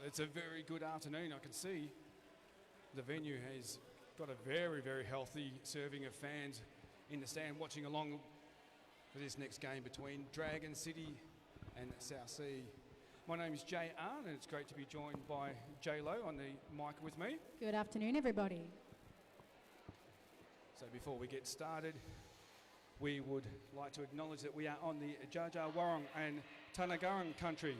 It's a very good afternoon. I can see the venue has got a very, very healthy serving of fans in the stand watching along for this next game between Dragon City and South Sea. My name is JR and it's great to be joined by J-Lo on the mic with me. Good afternoon, everybody. So before we get started, we would like to acknowledge that we are on the Dja Dja Wurrung and Tanagurrung country.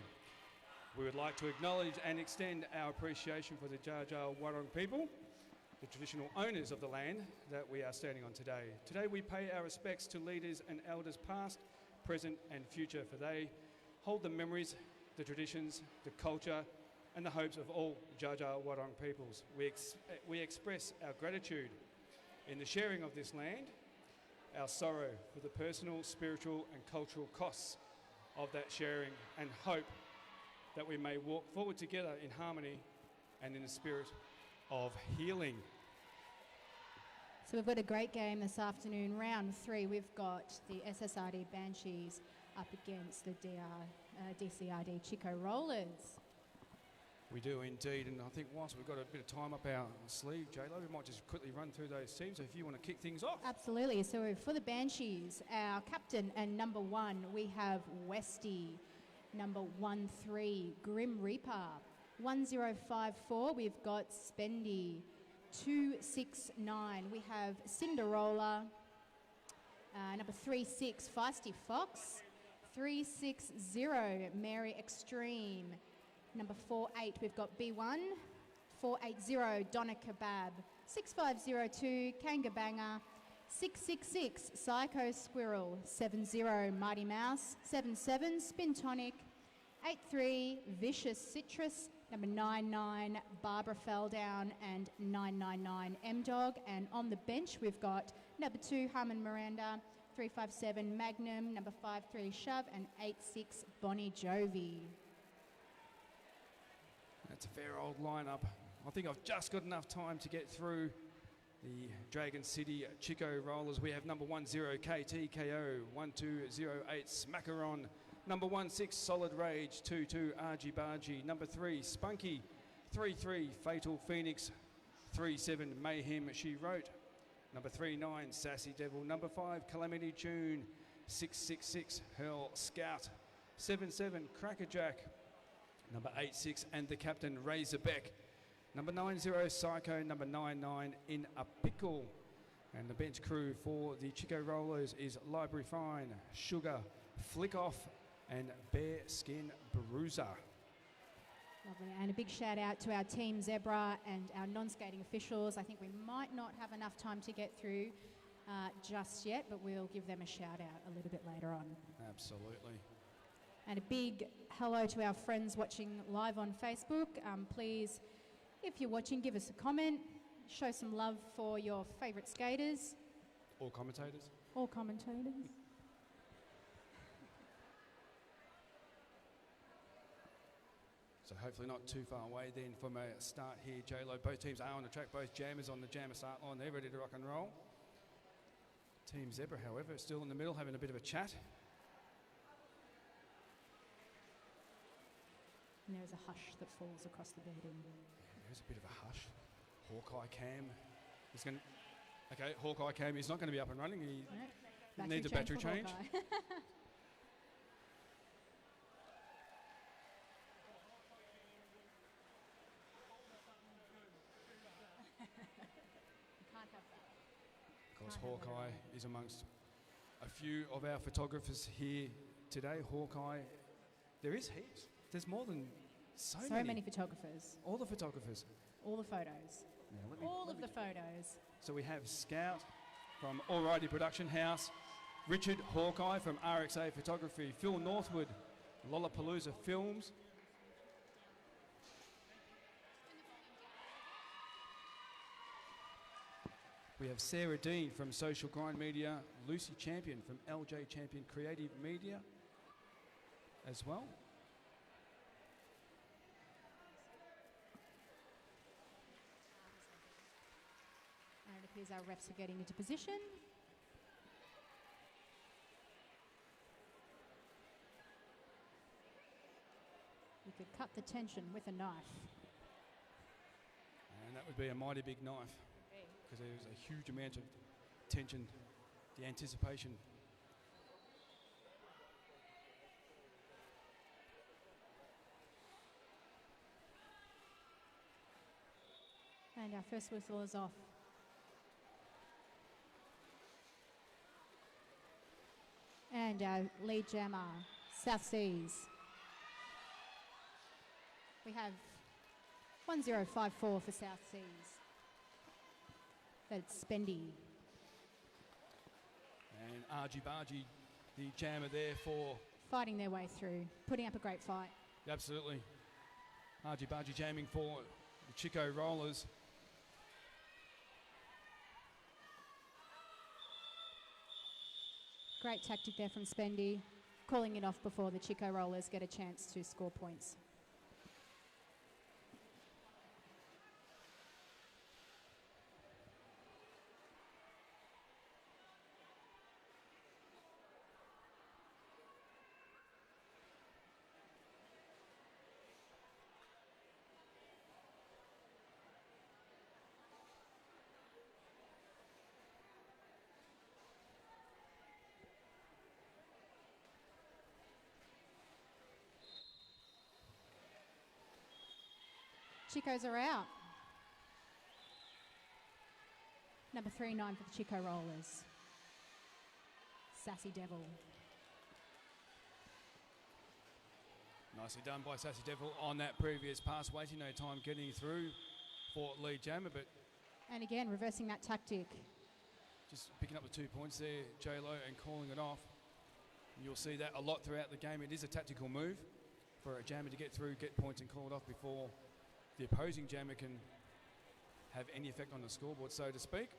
We would like to acknowledge and extend our appreciation for the Dja Dja Wurrung people, the traditional owners of the land that we are standing on today. Today we pay our respects to leaders and elders past, present and future, for they hold the memories, the traditions, the culture and the hopes of all Dja Dja Wurrung peoples. We express our gratitude in the sharing of this land, our sorrow for the personal, spiritual and cultural costs of that sharing, and hope that we may walk forward together in harmony and in a spirit of healing. So we've got a great game this afternoon. Round 3, we've got the SSRD Banshees up against the dcrd Chico Rollers. We do indeed, and I think whilst we've got a bit of time up our sleeve, J-Lo, we might just quickly run through those teams, so if you want to kick things off. Absolutely. So for the Banshees, our captain and number 1, we have Westy. Number 13, Grim Reaper. 1054, we've got Spendy. 269, we have Cinderella. Number 36, Feisty Fox. 360, Mary Extreme. Number 48, we've got B1. 480, Donna Kebab. 6502, Kangabanger. 666, Psycho Squirrel. 70, Mighty Mouse. 77, Spin Tonic. 83, Vicious Citrus. Number 99, Barbara Felldown, and 999, M-Dog. And on the bench, we've got number 2, Harmon Miranda. 357, Magnum. Number 53, Shove. And 86, Bonnie Jovi. That's a fair old lineup. I think I've just got enough time to get through the Dragon City Chico Rollers. We have number 10 KTKO, 1208 Smackaron, number 16 Solid Rage, 22 Argy Bargy, number 3 Spunky, 33 Fatal Phoenix, 37 Mayhem She Wrote, number 39 Sassy Devil, number 5 Calamity Tune, 666 Hurl Scout, 77 Crackerjack, number 86 and the Captain Razorback, number 90 Psycho, number 99 In a Pickle. And the bench crew for the Chico Rollers is Library Fine, Sugar, Flick Off and Bear Skin Bruiser. Lovely. And a big shout out to our Team Zebra and our non-skating officials. I think we might not have enough time to get through just yet, but we'll give them a shout out a little bit later on. Absolutely. And a big hello to our friends watching live on Facebook. Please, if you're watching, give us a comment. Show some love for your favourite skaters. All commentators. All commentators. So hopefully not too far away then from a start here, J-Lo. Both teams are on the track, both jammers on the jammer start line. They're ready to rock and roll. Team Zebra, however, still in the middle, having a bit of a chat. And there's a hush that falls across the building. There's a bit of a hush. Hawkeye Cam is going to... Okay, Hawkeye Cam is not going to be up and running. He needs a battery change. Of course, Hawkeye is amongst a few of our photographers here today. Hawkeye, there is heaps. There's more than so many photographers. All the photographers. All the photos. Yeah, all of the photos. So we have Scout from Alrighty Production House, Richard Hawkeye from RXA Photography, Phil Northwood, Lollapalooza Films. We have Sarah Dean from Social Grind Media, Lucy Champion from LJ Champion Creative Media as well. And it appears our refs are getting into position. We could cut the tension with a knife. And that would be a mighty big knife because there was a huge amount of tension, the anticipation. And our first whistle is off. And our lead jammer, South Seas. We have 1054 for South Seas. That's Spendy. And Argy Bargy, the jammer there for... Fighting their way through, putting up a great fight. Absolutely. Argy Bargy jamming for the Chico Rollers. Great tactic there from Spendy, calling it off before the Chico Rollers get a chance to score points. Chicos are out. Number 39 for the Chico Rollers. Sassy Devil. Nicely done by Sassy Devil on that previous pass, wasting no time getting through for lead jammer, but... And again, reversing that tactic. Just picking up the 2 points there, J-Lo, and calling it off. You'll see that a lot throughout the game. It is a tactical move for a jammer to get through, get points and call it off before the opposing jammer can have any effect on the scoreboard, so to speak.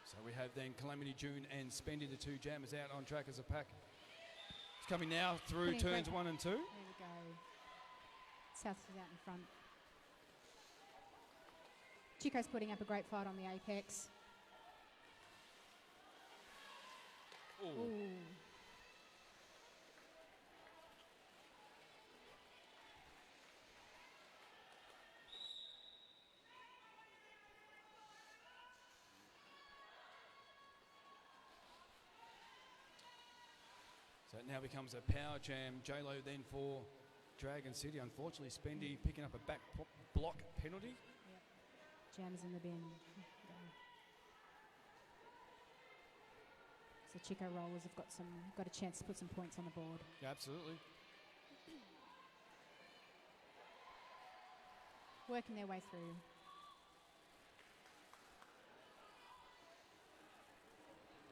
So we have then Calamity June and Spendy, the two jammers, out on track as a pack. It's coming now through turns 1 and 2. There we go. South is out in front. Chico's putting up a great fight on the apex. Ooh. Ooh. So it now becomes a power jam. J-Lo then for Dragon City. Unfortunately, Spendy picking up a back block penalty. Yep. Jams in the bin. So Chico Rollers have got a chance to put some points on the board. Yeah, absolutely. Working their way through.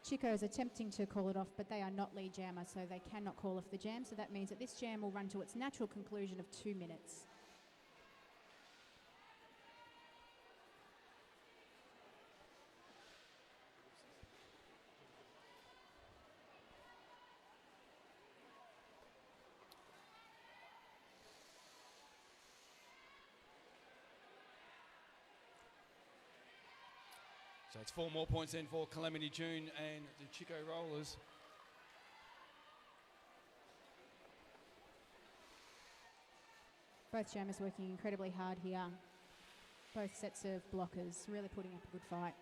Chico is attempting to call it off, but they are not lead jammer, so they cannot call off the jam. So that means that this jam will run to its natural conclusion of 2 minutes. So it's 4 more points then for Calamity June and the Chico Rollers. Both jammers working incredibly hard here. Both sets of blockers really putting up a good fight.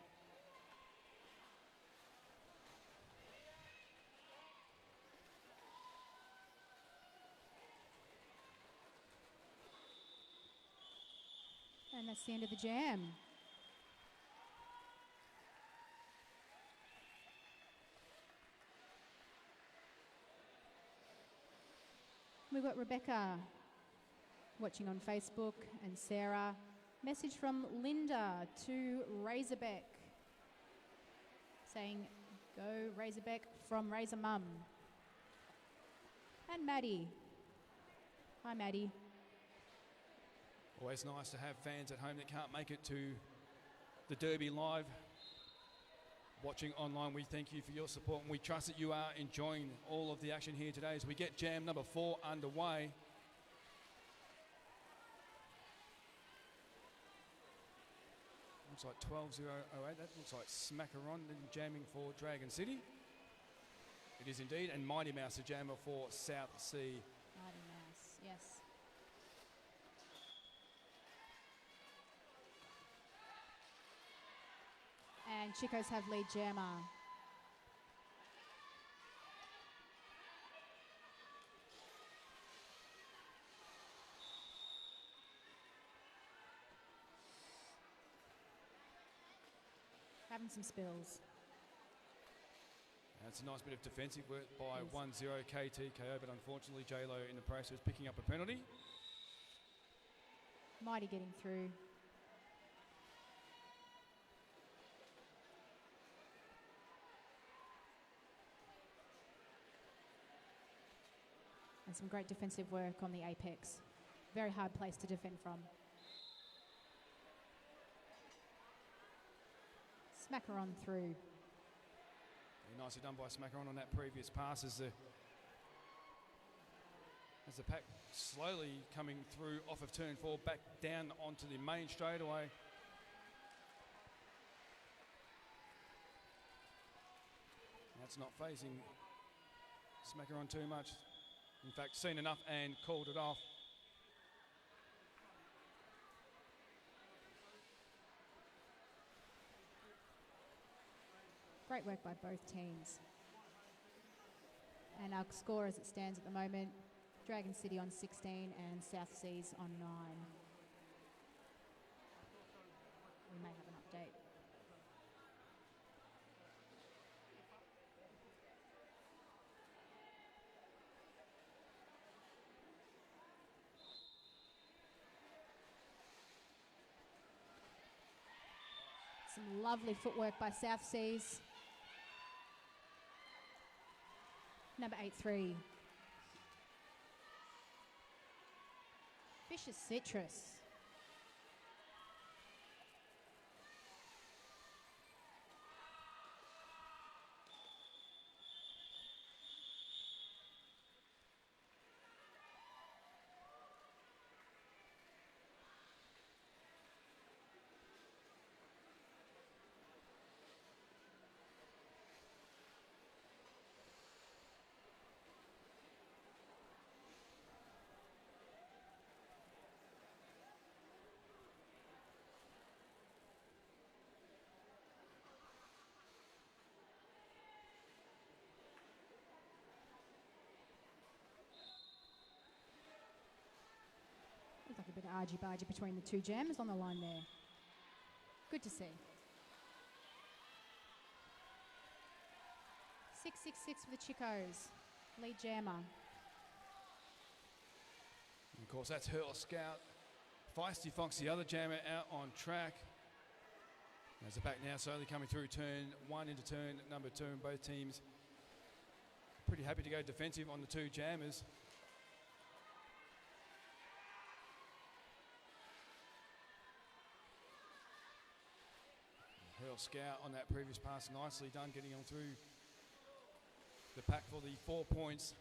And that's the end of the jam. We've got Rebecca watching on Facebook and Sarah. Message from Linda to Razorback saying, go Razorback from Razor Mum. And Maddie. Hi Maddie. Always nice to have fans at home that can't make it to the Derby live. watching online, we thank you for your support, and we trust that you are enjoying all of the action here today as we get jam number 4 underway. Looks like 12.008. That looks like Smackaron jamming for Dragon City. It is indeed, and Mighty Mouse the jammer for South Sea. Mighty Mouse, yes. And Chicos have lead jammer. Having some spills. That's a nice bit of defensive work by Yes. 1-0 KTKO, but unfortunately J-Lo in the process picking up a penalty. Mighty getting through. And some great defensive work on the apex. Very hard place to defend from. Smackaron through. Very nicely done by Smackaron on that previous pass as the pack slowly coming through off of turn 4 back down onto the main straightaway. That's not phasing Smackaron too much. In fact, seen enough and called it off. Great work by both teams. And our score as it stands at the moment, Dragon City on 16 and South Seas on 9. We may have an update. Some lovely footwork by South Seas. Number 8-3. Vicious Citrus. Looks like a bit of argy-bargy between the two jammers on the line there. Good to see. 666 for the Chicos. Lead jammer. And of course, that's Hurl Scout. Feisty Fox, the other jammer, out on track. As the pack now slowly coming through turn 1 into turn number 2, and both teams pretty happy to go defensive on the two jammers. Hurl Scout on that previous pass, nicely done, getting on through the pack for the 4 points.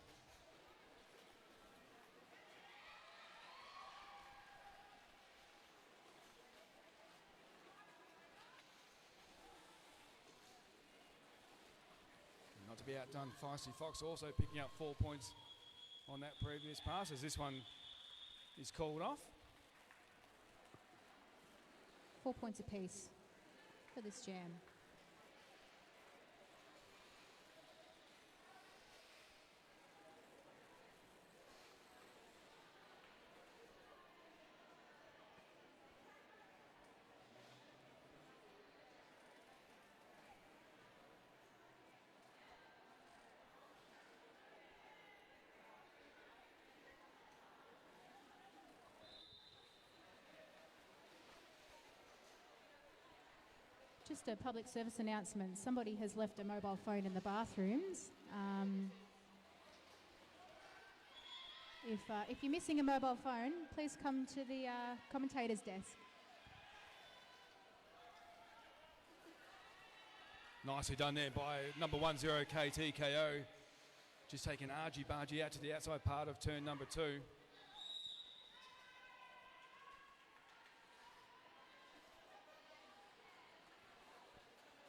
Not to be outdone, Feisty Fox also picking up 4 points on that previous pass as this one is called off. 4 points apiece for this jam. Just a public service announcement. Somebody has left a mobile phone in the bathrooms. If you're missing a mobile phone, please come to the commentator's desk. Nicely done there by number 10 KTKO. Just taking argy-bargy out to the outside part of turn number 2.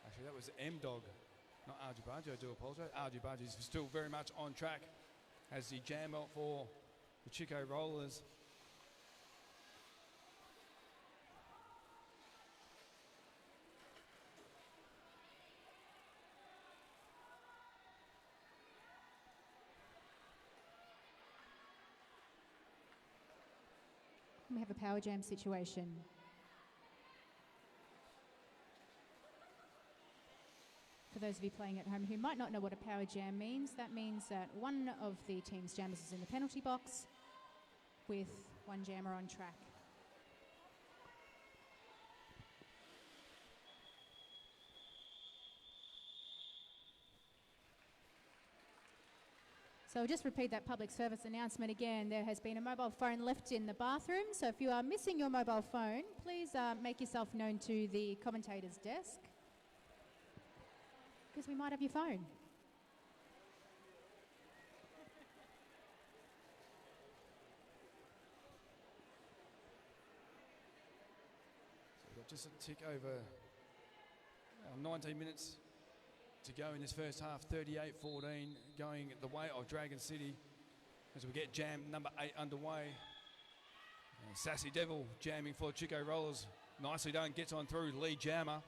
Actually, that was M-Dog, not argy-bargy, I do apologise. Argy-bargy is still very much on track as the jam out for the Chico Rollers. We have a power jam situation. For those of you playing at home who might not know what a power jam means, that means that one of the team's jammers is in the penalty box with one jammer on track. So I'll just repeat that public service announcement again. There has been a mobile phone left in the bathroom, so if you are missing your mobile phone, please make yourself known to the commentator's desk, because we might have your phone. So we've got just a tick over 19 minutes to go in this first half, 38-14, going the way of Dragon City as we get jam number 8 underway. Sassy Devil jamming for Chico Rollers. Nicely done, gets on through, lead jammer.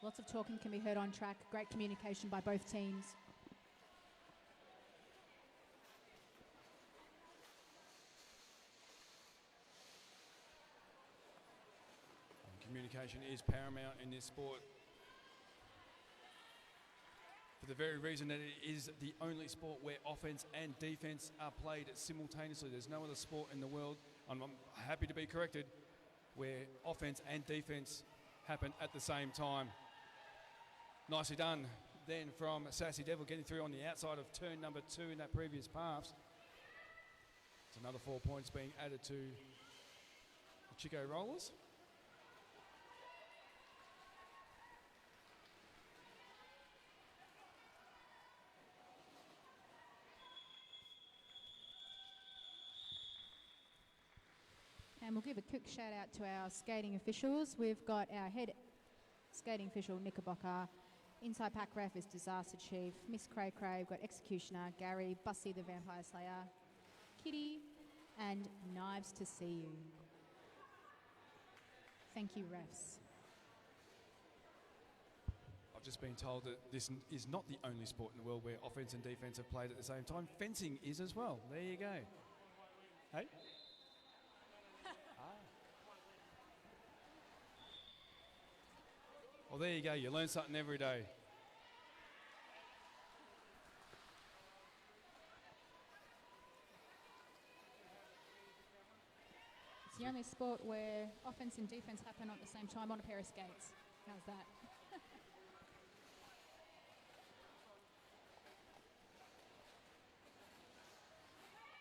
Lots of talking can be heard on track. Great communication by both teams. Communication is paramount in this sport for the very reason that it is the only sport where offense and defense are played simultaneously. There's no other sport in the world, and I'm happy to be corrected, where offense and defense happen at the same time. Nicely done then from Sassy Devil, getting through on the outside of turn number 2 in that previous pass. It's another 4 points being added to the Chico Rollers. And we'll give a quick shout out to our skating officials. We've got our head skating official, Knickerbocker. Inside pack ref is Disaster Chief. Miss Cray Cray, we've got Executioner, Gary, Bussy the Vampire Slayer, Kitty, and Knives to See You. Thank you, refs. I've just been told that this is not the only sport in the world where offense and defense have played at the same time. Fencing is as well. There you go. Hey? Well, there you go. You learn something every day. It's the only sport where offense and defense happen at the same time on a pair of skates. How's that?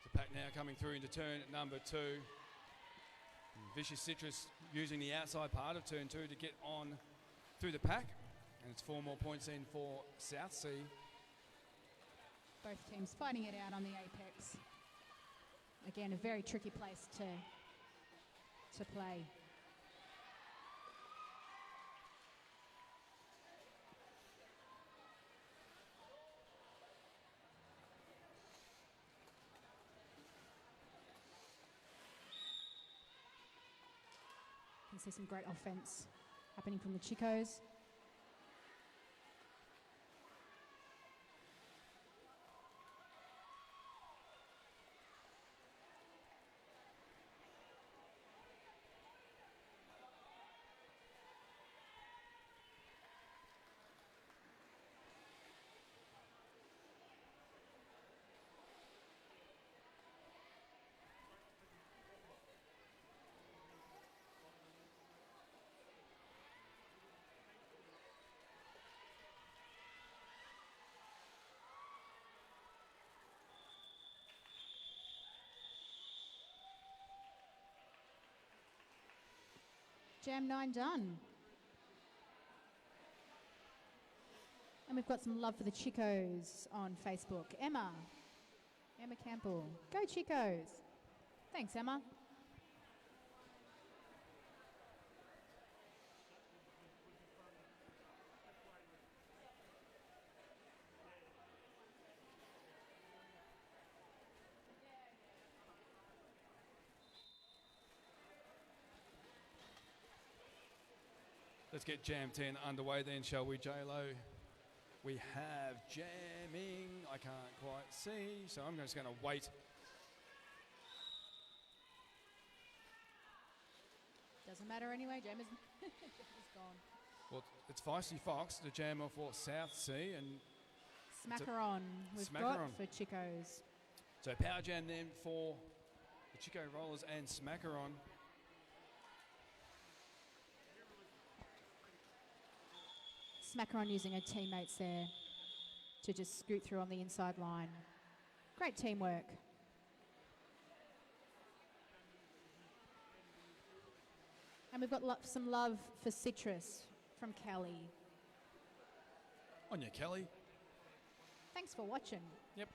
The pack now coming through into turn number 2. Vicious Citrus using the outside part of turn 2 to get on through the pack, and it's 4 more points in for South Sea. Both teams fighting it out on the apex. Again, a very tricky place to play. You can see some great offense happening from the Chicos. Jam 9 done. And we've got some love for the Chicos on Facebook. Emma Campbell. Go Chicos. Thanks, Emma. Let's get Jam 10 underway then, shall we, J-Lo? We have jamming. I can't quite see, so I'm just going to wait. Doesn't matter anyway, Jam is is gone. Well, it's Feisty Fox, the jammer for South Sea, and Smackaron we've got for Chicos. so Power Jam then for the Chico Rollers and Smackaron. Smackaron using her teammates there to just scoot through on the inside line. Great teamwork. And we've got some love for Citrus from Kelly. On you, Kelly. Thanks for watching. Yep.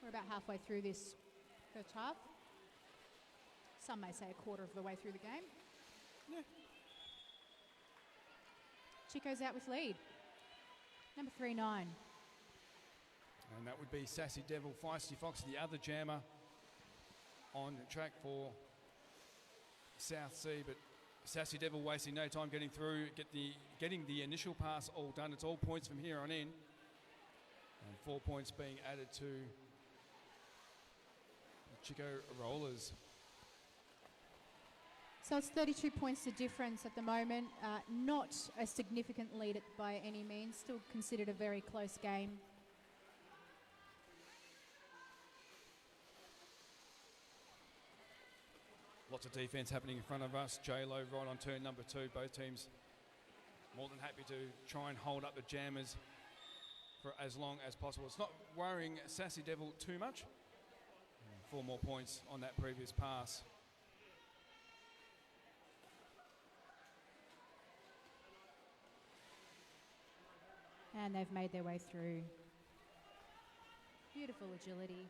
We're about halfway through this first half. Some may say a quarter of the way through the game. Yeah. Chico's out with lead. Number 3-9. And that would be Sassy Devil, Feisty Fox, the other jammer on track for South Sea. But Sassy Devil wasting no time getting through, getting the initial pass all done. It's all points from here on in. And 4 points being added to the Chico Rollers. So it's 32 points to difference at the moment. Not a significant lead by any means. Still considered a very close game. Lots of defence happening in front of us. J-Lo right on turn number 2. Both teams more than happy to try and hold up the jammers for as long as possible. It's not worrying Sassy Devil too much. 4 more points on that previous pass. And they've made their way through. Beautiful agility.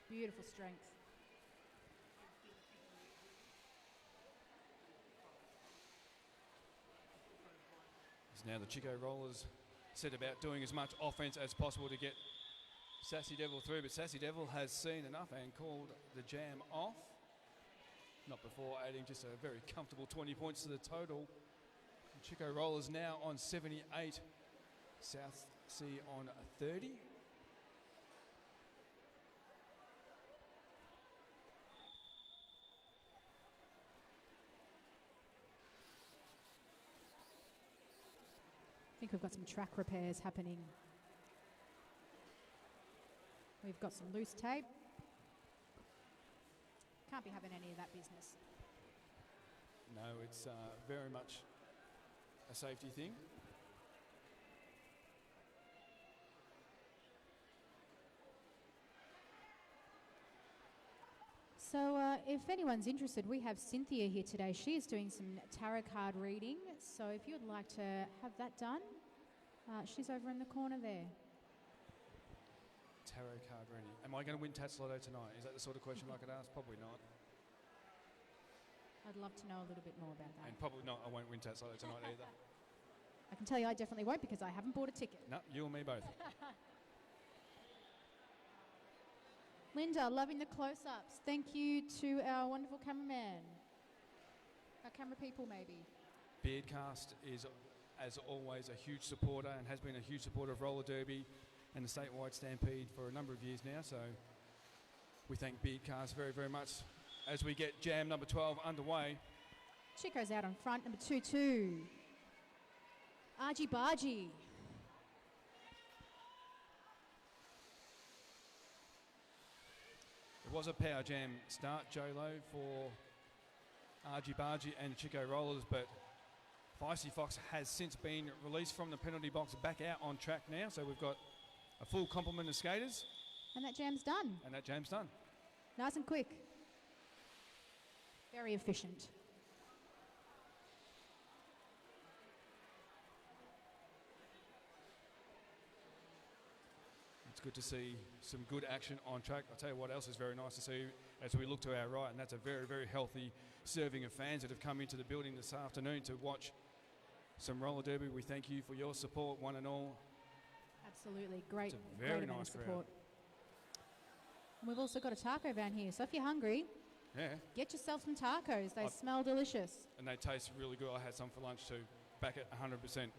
Beautiful strength. As now the Chico Rollers set about doing as much offense as possible to get Sassy Devil through, but Sassy Devil has seen enough and called the jam off. Not before adding just a very comfortable 20 points to the total. Chico Rollers now on 78, South Sea on 30. I think we've got some track repairs happening. We've got some loose tape. Can't be having any of that business. No, it's very much a safety thing. So if anyone's interested, we have Cynthia here today. She is doing some tarot card reading. So if you'd like to have that done, she's over in the corner there. Tarot card reading. Am I going to win Tats Lotto tonight? Is that the sort of question I could ask? Probably not. I'd love to know a little bit more about that. And probably not, I won't win Tats Lotto tonight either. I can tell you I definitely won't because I haven't bought a ticket. No, you and me both. Linda, loving the close-ups. Thank you to our wonderful cameraman. Our camera people, maybe. Beardcast is, as always, a huge supporter and has been a huge supporter of roller derby and the statewide stampede for a number of years now. So we thank Beardcast very, very much as we get jam number 12 underway. Chico's out on front, number 2-2. Argy Bargy. It was a power jam start, J-Lo, for Argy Bargy and Chico Rollers, but Feisty Fox has since been released from the penalty box back out on track now, so we've got a full complement of skaters. And that jam's done. And that jam's done. Nice and quick. Very efficient. It's good to see some good action on track. I'll tell you what else is very nice to see as we look to our right, and that's a very, very healthy serving of fans that have come into the building this afternoon to watch some roller derby. We thank you for your support, one and all. Absolutely. Great. It's a very great amount nice of support. And we've also got a taco van here, so if you're hungry, get yourself some tacos. They smell delicious. And they taste really good. I had some for lunch too. Back at 100%.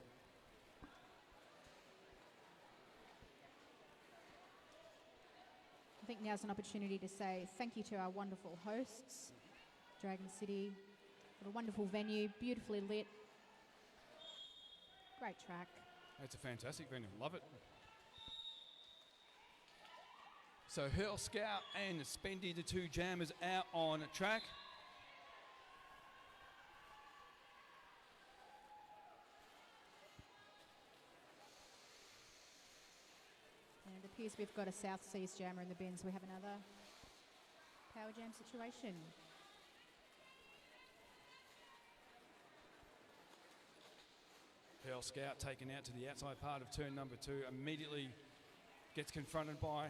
I think now's an opportunity to say thank you to our wonderful hosts, Dragon City. What a wonderful venue, beautifully lit. Great track. It's a fantastic venue. Love it. So Hurl Scout and Spendy, the two jammers, out on track. And it appears we've got a South Seas jammer in the bin, so we have another power jam situation. Hurl Scout taken out to the outside part of turn number 2, immediately gets confronted by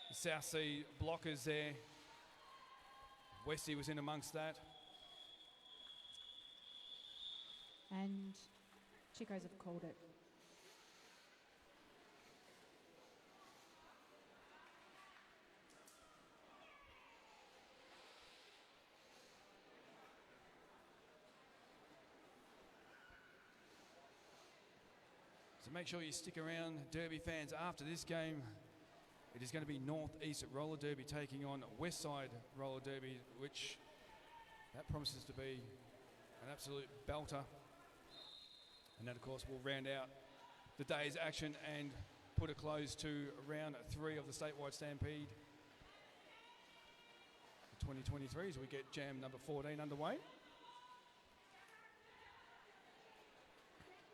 the South Sea blockers there. Westy was in amongst that. And Chicos have called it. So make sure you stick around, Derby fans, after this game. It is going to be North East Roller Derby taking on West Side Roller Derby, which that promises to be an absolute belter. And that, of course, will round out the day's action and put a close to round 3 of the statewide stampede 2023 as we get jam number 14 underway.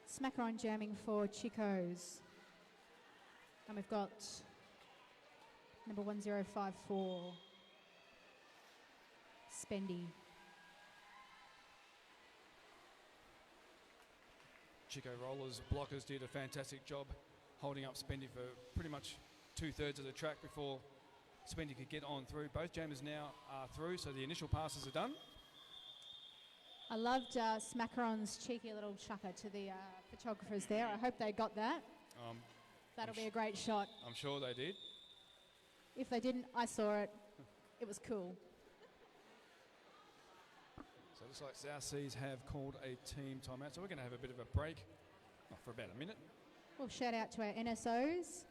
Smacker on jamming for Chicos. And we've got number 1054, Spendy. Chico Rollers blockers did a fantastic job holding up Spendy for pretty much 2/3 of the track before Spendy could get on through. Both jammers now are through, so the initial passes are done. I loved Smackeron's cheeky little chucker to the photographers there. I hope they got that. That'll be a great shot. I'm sure they did. If they didn't, I saw it. It was cool. So it looks like South Seas have called a team timeout, so we're going to have a bit of a break for about a minute. Well, shout out to our NSOs.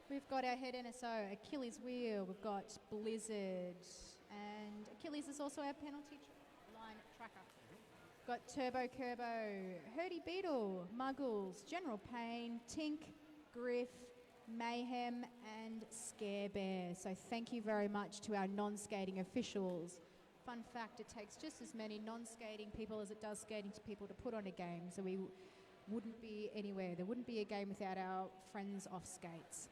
We've got our head NSO, Achilles Wheel. We've got Blizzard. And Achilles is also our penalty line tracker. Got Turbo Kerbo, Hurdy Beetle, Muggles, General Pain, Tink, Griff, Mayhem and Scare Bear. So thank you very much to our non-skating officials. Fun fact, it takes just as many non-skating people as it does skating people to put on a game, so we wouldn't be anywhere. There wouldn't be a game without our friends off skates.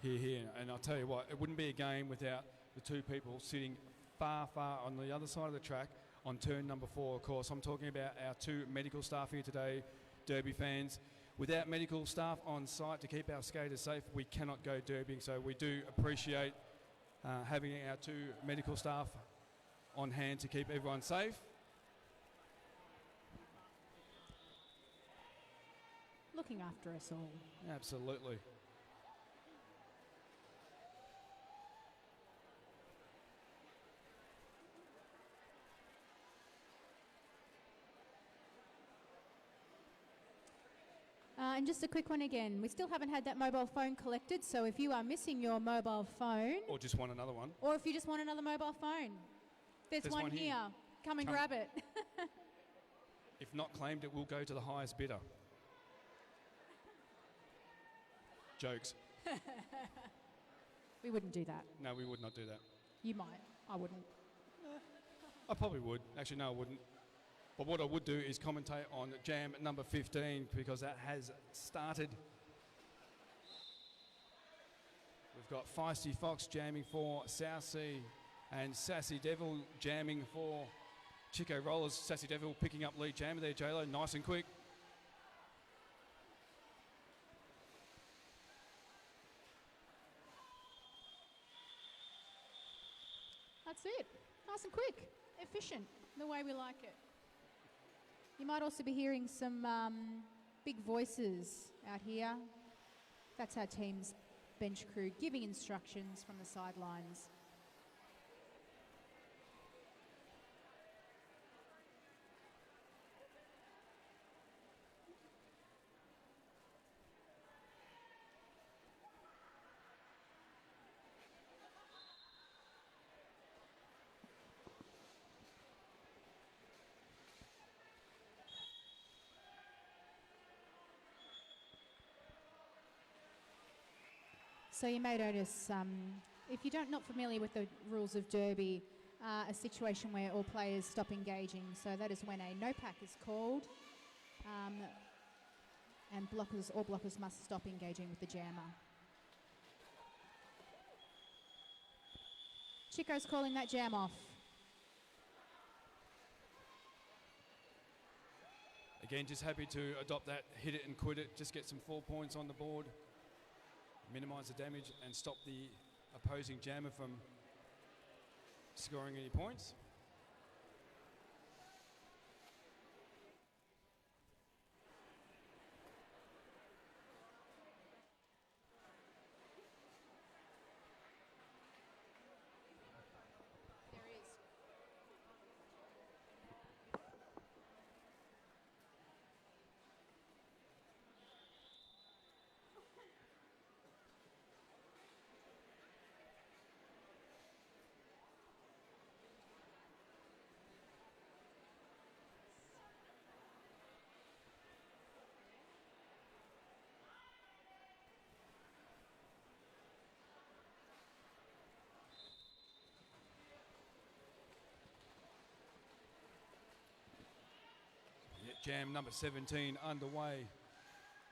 Here, and I'll tell you what, it wouldn't be a game without the two people sitting far, far on the other side of the track on turn number 4, of course. I'm talking about our 2 medical staff here today, Derby fans. Without medical staff on site to keep our skaters safe, we cannot go derbying. So we do appreciate having our 2 medical staff on hand to keep everyone safe. Looking after us all. Absolutely. And just a quick one again. We still haven't had that mobile phone collected, so if you are missing your mobile phone... Or just want another one. Or if you just want another mobile phone. There's one here. Come and grab it. If not claimed, it will go to the highest bidder. Jokes. We wouldn't do that. No, we would not do that. You might. I wouldn't. I probably would. Actually, no, I wouldn't. But what I would do is commentate on jam number 15 because that has started. We've got Feisty Fox jamming for South Sea and Sassy Devil jamming for Chico Rollers. Sassy Devil picking up lead jammer there, J-Lo, nice and quick. That's it. Nice and quick. Efficient. The way we like it. You might also be hearing some big voices out here. That's our team's bench crew giving instructions from the sidelines. So you may notice, if you're not familiar with the rules of Derby, a situation where all players stop engaging. So that is when a no pack is called, and all blockers must stop engaging with the jammer. Chico's calling that jam off. Again, just happy to adopt that hit it and quit it, just get some 4 points on the board. Minimise the damage and stop the opposing jammer from scoring any points. Jam number 17 underway.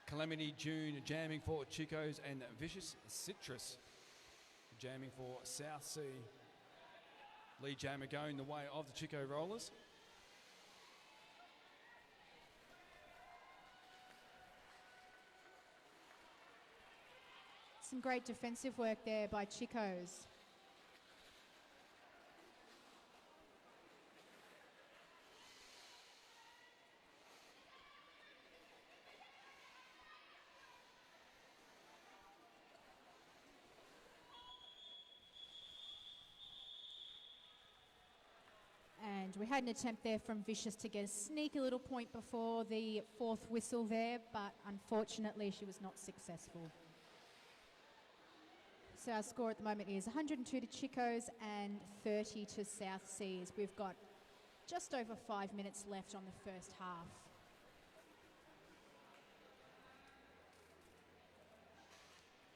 Calamity June jamming for Chico's and Vicious Citrus jamming for South Sea. Lead jammer going the way of the Chico Rollers. Some great defensive work there by Chico's. And we had an attempt there from Vicious to get a sneaky little point before the fourth whistle there, but unfortunately she was not successful. So our score at the moment is 102 to Chico's and 30 to South Seas. We've got just over 5 minutes left on the first half.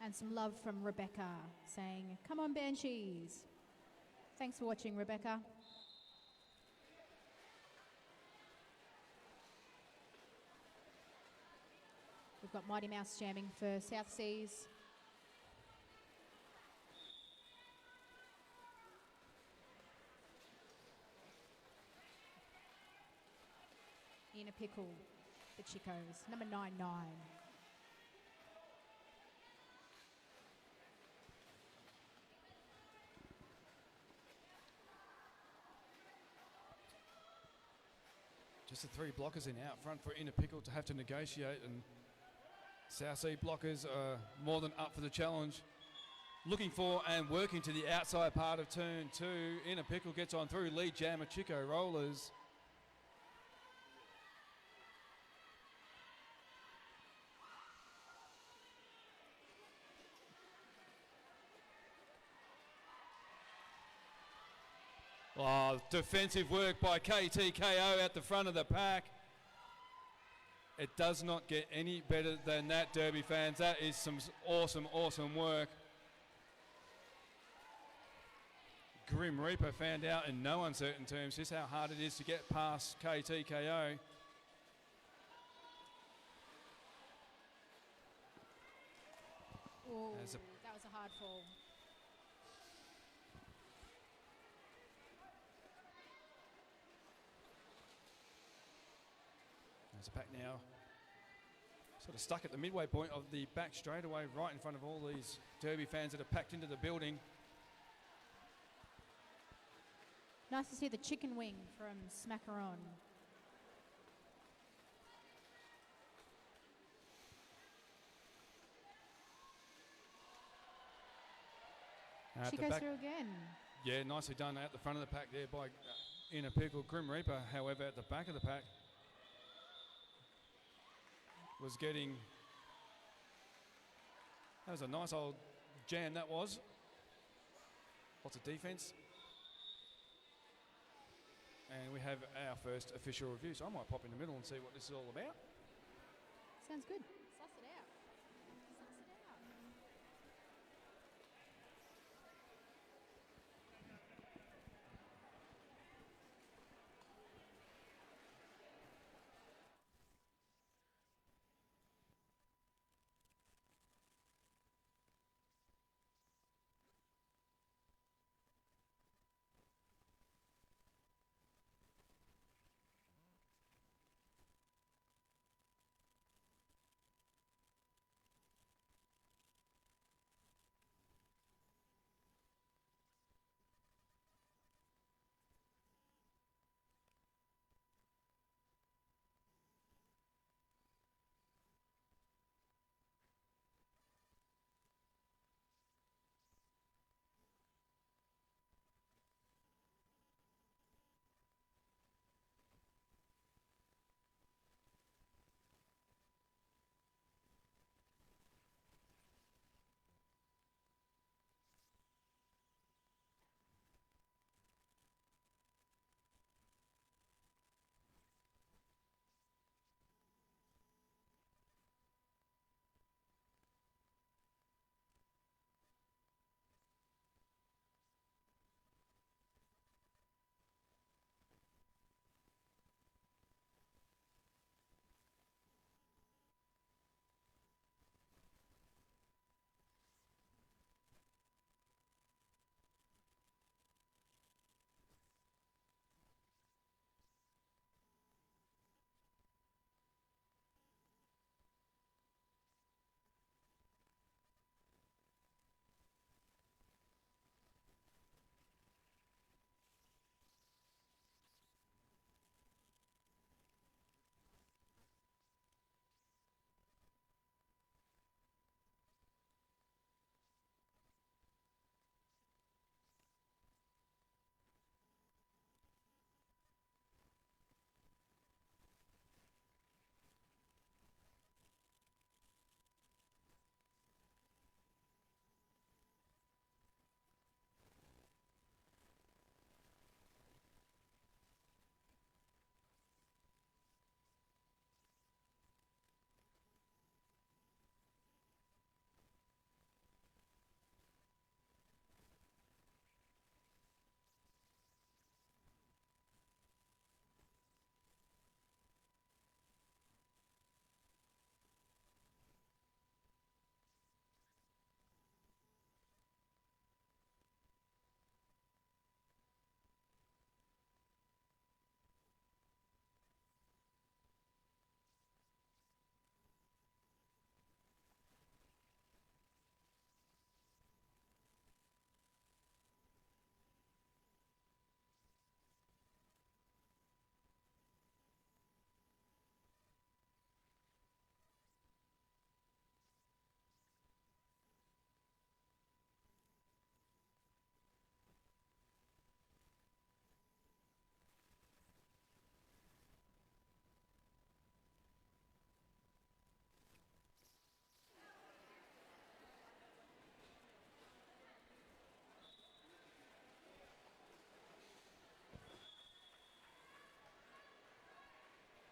And some love from Rebecca saying, "Come on, Banshees." Thanks for watching, Rebecca. We've got Mighty Mouse jamming for South Seas. In a pickle, the Chicos, number 99. Just the three blockers in out front for Inner Pickle to have to negotiate, and South Sea blockers are more than up for the challenge. Looking for and working to the outside part of turn two. Inner Pickle gets on through, lead jammer Chico Rollers. Oh, defensive work by KTKO at the front of the pack. It does not get any better than that, Derby fans. That is some awesome, awesome work. Grim Reaper found out in no uncertain terms just how hard it is to get past KTKO. Oh, that was a hard fall. There's a pack now. Sort of stuck at the midway point of the back straightaway, right in front of all these Derby fans that are packed into the building. Nice to see the chicken wing from Smackaron. She goes through again. Yeah, nicely done at the front of the pack there by Inner Pickle. Grim Reaper, however, at the back of the pack was getting... That was a nice old jam, that was. Lots of defence. And we have our first official review, so I might pop in the middle and see what this is all about. Sounds good. Suss it out. Suss it out.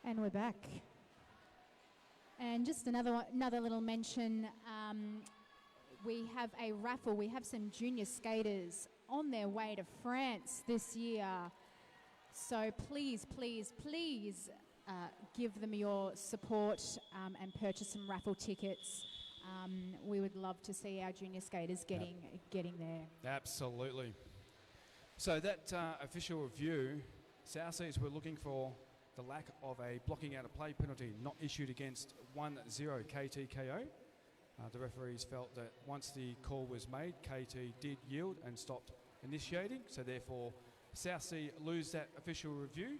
And we're back. And just another little mention, we have a raffle. We have some junior skaters on their way to France this year. So please, please, please give them your support and purchase some raffle tickets. We would love to see our junior skaters getting there. Absolutely. So that official review, South Seas were looking for the lack of a blocking out of play penalty not issued against 1-0 KTKO. The referees felt that once the call was made, KT did yield and stopped initiating, so therefore South Sea lose that official review.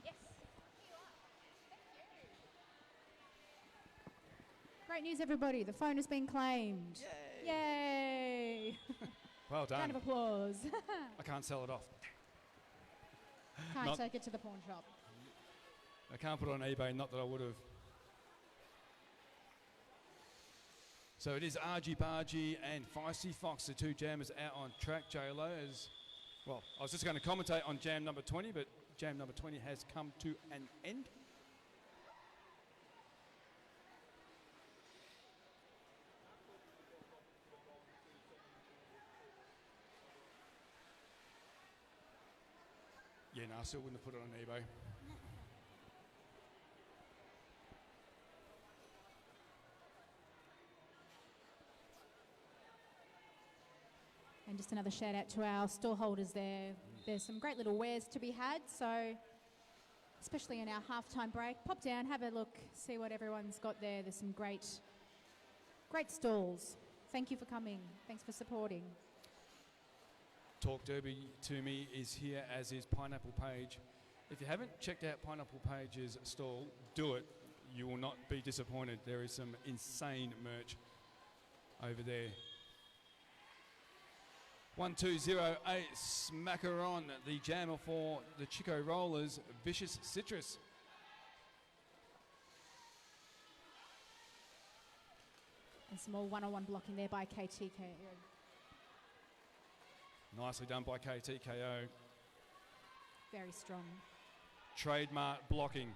Yes. Great news, everybody. The phone has been claimed. Yay! Well done. Round of applause. I can't sell it off. Can't take it to the pawn shop. I can't put it on eBay, not that I would have. So it is Argy Bargy and Feisty Fox, the two jammers out on track. JLo as well. I was just going to commentate on jam number 20, but jam number 20 has come to an end. Yeah, no, I still wouldn't have put it on eBay. And just another shout out to our stall holders there. There's some great little wares to be had, so especially in our halftime break, pop down, have a look, see what everyone's got there. There's some great stalls. Thank you for coming. Thanks for supporting. Talk Derby to me is here, as is Pineapple Page. If you haven't checked out Pineapple Page's stall, do it. You will not be disappointed. There is some insane merch over there. 1208 Smacker on, the jammer for the Chico Rollers, Vicious Citrus. And some more one-on-one blocking there by KTK. Nicely done by KTKO. Very strong. Trademark blocking.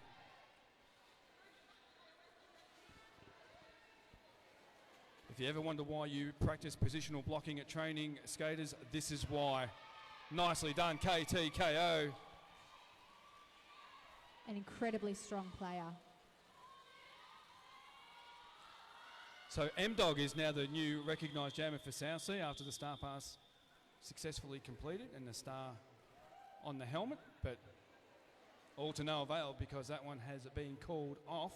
If you ever wonder why you practice positional blocking at training, skaters, this is why. Nicely done, KTKO. An incredibly strong player. So M-Dog is now the new recognised jammer for South Sea after the star pass successfully completed and the star on the helmet, but all to no avail because that one has been called off.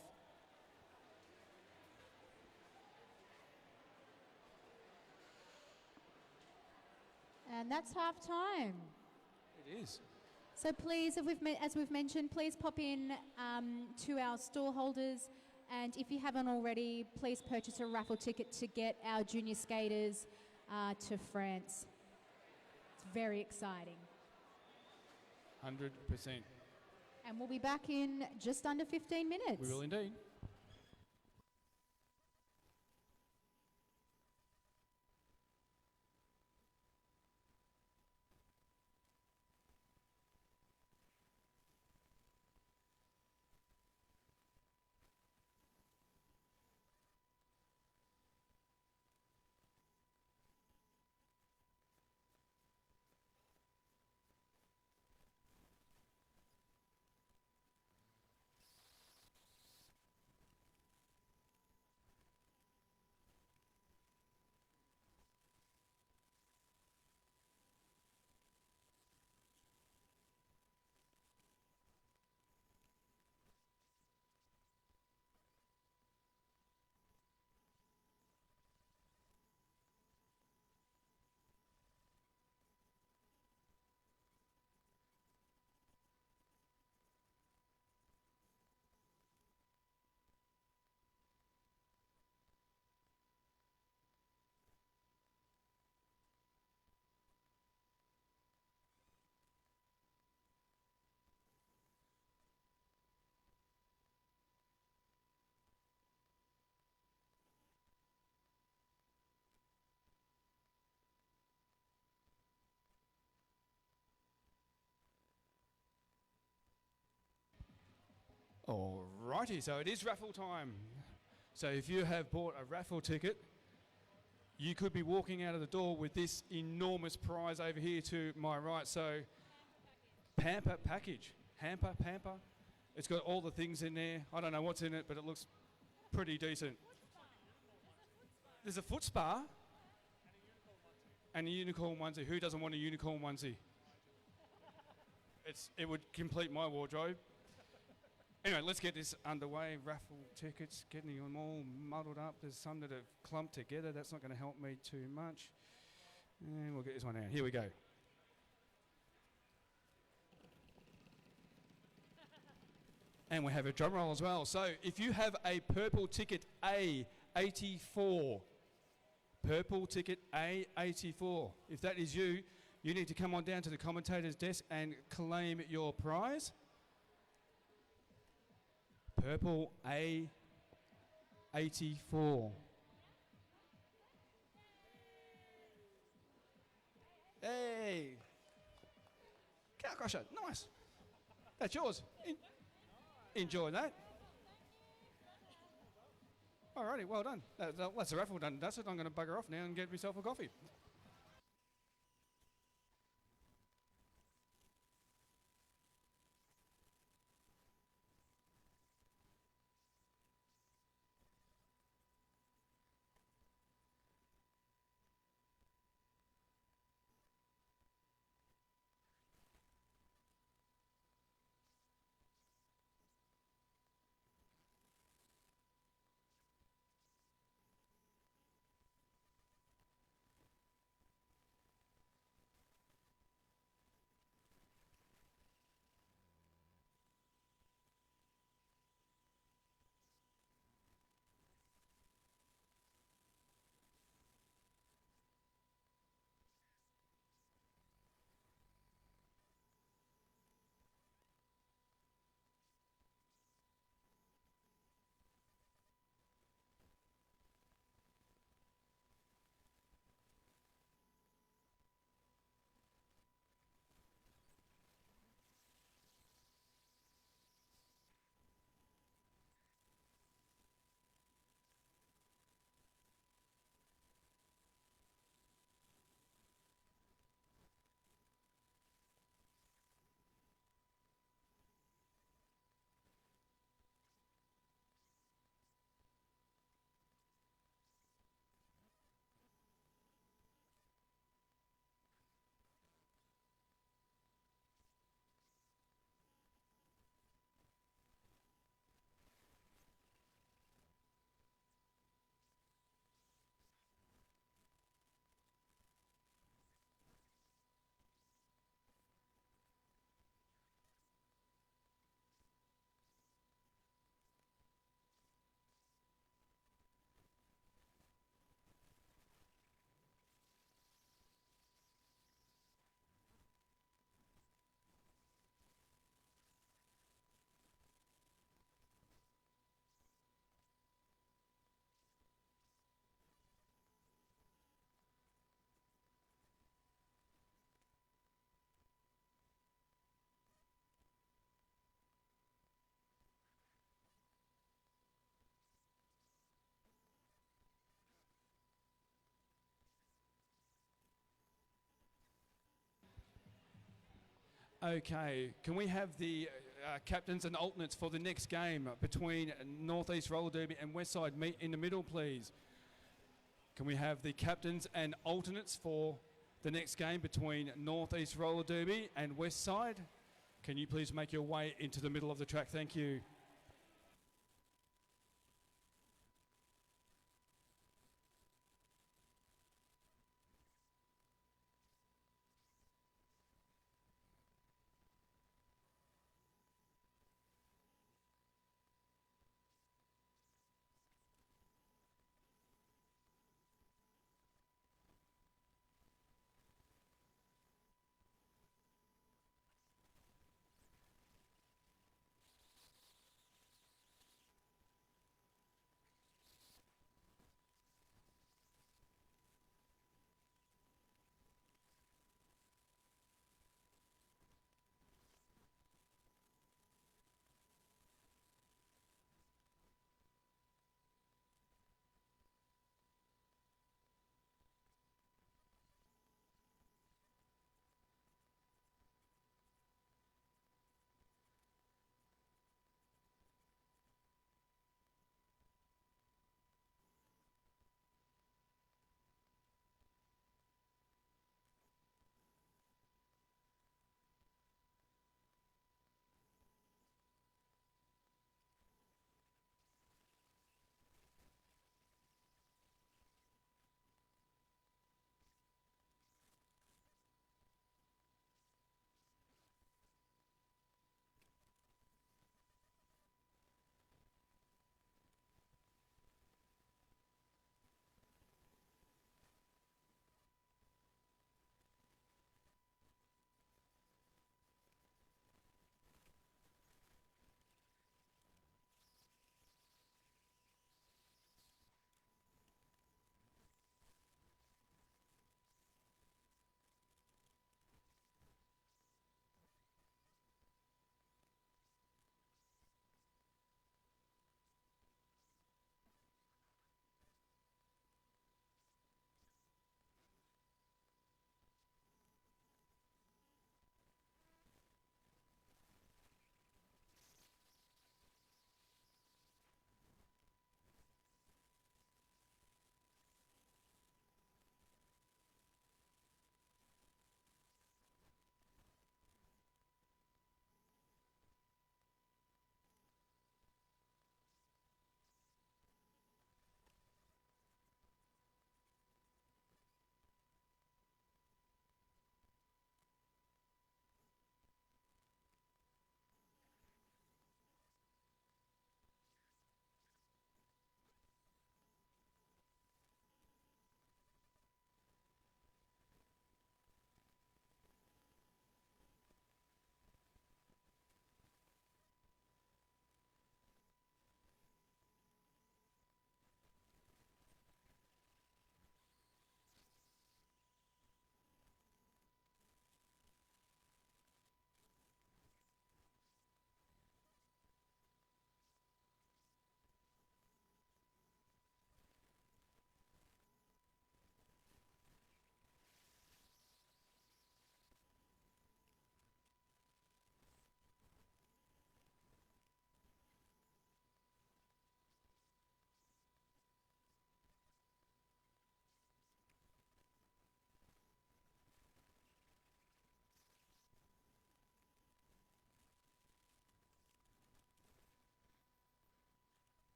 And that's half time. It is. So please, as we've mentioned, please pop in to our stall holders, and if you haven't already, please purchase a raffle ticket to get our junior skaters to France. It's very exciting. 100%. And we'll be back in just under 15 minutes. We will indeed. Alrighty, so it is raffle time. So if you have bought a raffle ticket, you could be walking out of the door with this enormous prize over here to my right. So Pamper package, hamper, pamper. It's got all the things in there. I don't know what's in it, but it looks pretty decent. There's a foot spa and a unicorn onesie. Who doesn't want a unicorn onesie? It would complete my wardrobe. Anyway, let's get this underway. Raffle tickets, getting them all muddled up. There's some that have clumped together. That's not going to help me too much. And we'll get this one out. Here we go. And we have a drum roll as well. So if you have a purple ticket A84, purple ticket A84, if that is you, you need to come on down to the commentator's desk and claim your prize. Purple A84. Hey! Cow crusher, nice. That's yours. Enjoy that. Alrighty, well done. That's the raffle done. That's it. I'm going to bugger off now and get myself a coffee. Okay, can we have the captains and alternates for the next game between North East Roller Derby and Westside meet in the middle, please? Can we have the captains and alternates for the next game between North East Roller Derby and Westside? Can you please make your way into the middle of the track? Thank you.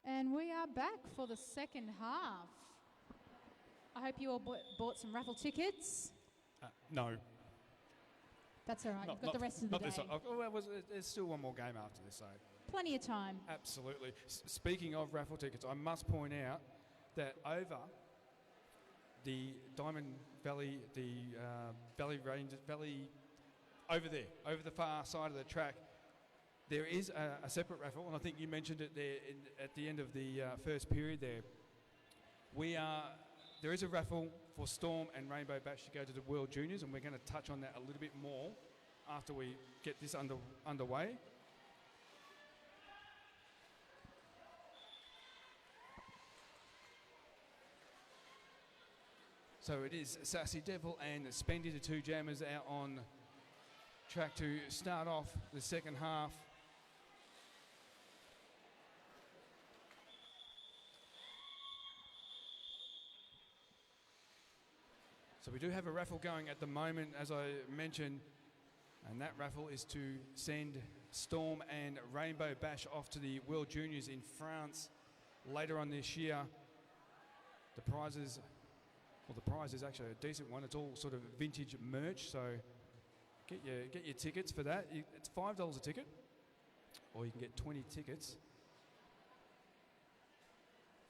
And we are back for the second half. I hope you all bought some raffle tickets. No. That's all right. You've got the rest of the day. There's still one more game after this, so. Plenty of time. Absolutely. Speaking of raffle tickets, I must point out that over the Diamond Valley, over there, over the far side of the track, there is a separate raffle, and I think you mentioned it there at the end of the first period there. There is a raffle for Storm and Rainbow Bash to go to the World Juniors, and we're going to touch on that a little bit more after we get this underway. So it is Sassy Devil and Spendy, the two jammers, out on track to start off the second half. So we do have a raffle going at the moment, as I mentioned, and that raffle is to send Storm and Rainbow Bash off to the World Juniors in France later on this year. The prize is actually a decent one. It's all sort of vintage merch, so get your tickets for that. It's $5 a ticket, or you can get 20 tickets.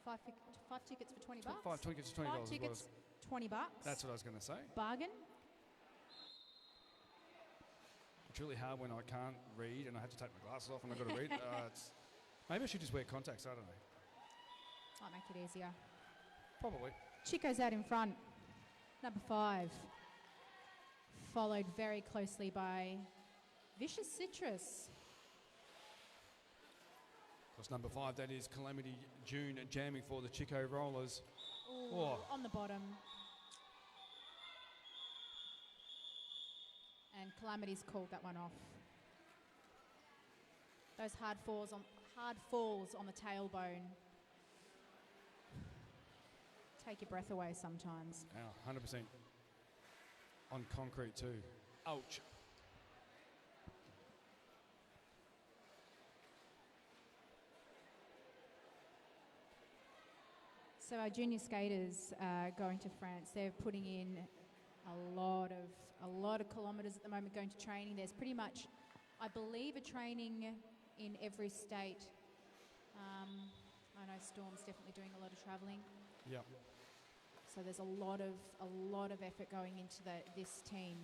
Five tickets for $20. Five tickets for $20. Five tickets, $20. That's what I was going to say. Bargain. It's really hard when I can't read and I have to take my glasses off and I've got to read. Maybe I should just wear contacts. I don't know. Might make it easier. Probably. Chico's out in front. Number 5. Followed very closely by Vicious Citrus. Of course, number 5, that is Calamity June jamming for the Chico Rollers. Ooh, on the bottom. And Calamity's called that one off. Those hard falls on the tailbone take your breath away sometimes. Oh, 100%. On concrete too. Ouch. So our junior skaters going to France, they're putting in a lot of kilometres at the moment going to training. There's pretty much, I believe, a training in every state. I know Storm's definitely doing a lot of travelling. Yep. So there's a lot of effort going into this team.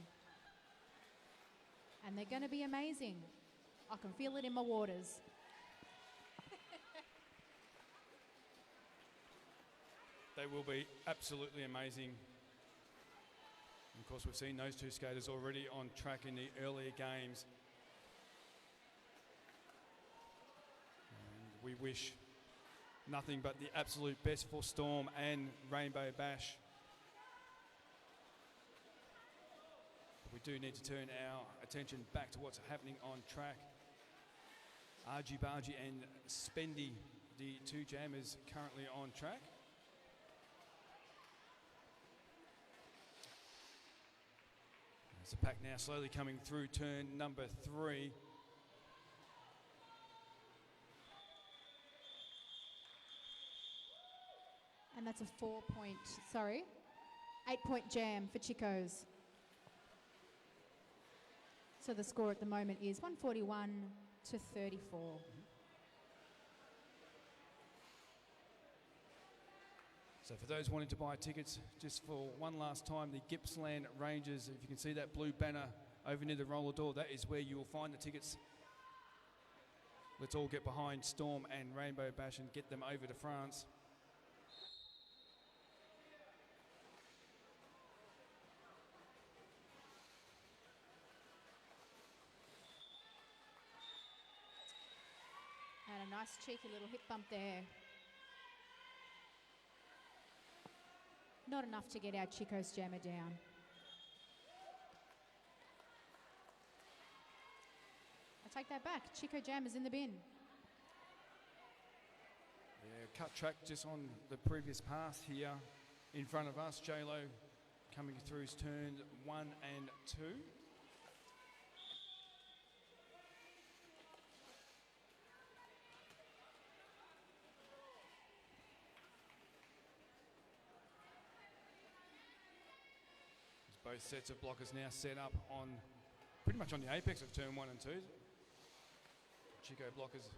And they're going to be amazing. I can feel it in my waters. They will be absolutely amazing. And of course, we've seen those two skaters already on track in the earlier games. And we wish nothing but the absolute best for Storm and Rainbow Bash. We do need to turn our attention back to what's happening on track. Argy Bargy and Spendy, the two jammers currently on track. There's the pack now slowly coming through turn number 3. And that's a 8-point jam for Chicos. So the score at the moment is 141 to 34. So for those wanting to buy tickets, just for one last time, the Gippsland Rangers, if you can see that blue banner over near the roller door, that is where you will find the tickets. Let's all get behind Storm and Rainbow Bash and get them over to France. And a nice cheeky little hip bump there. Not enough to get our Chico's jammer down. I take that back. Chico jammer's in the bin. Yeah, cut track just on the previous pass here in front of us. J-Lo coming through his turns 1 and 2. Both sets of blockers now set up on pretty much on the apex of turn 1 and 2. Chico blockers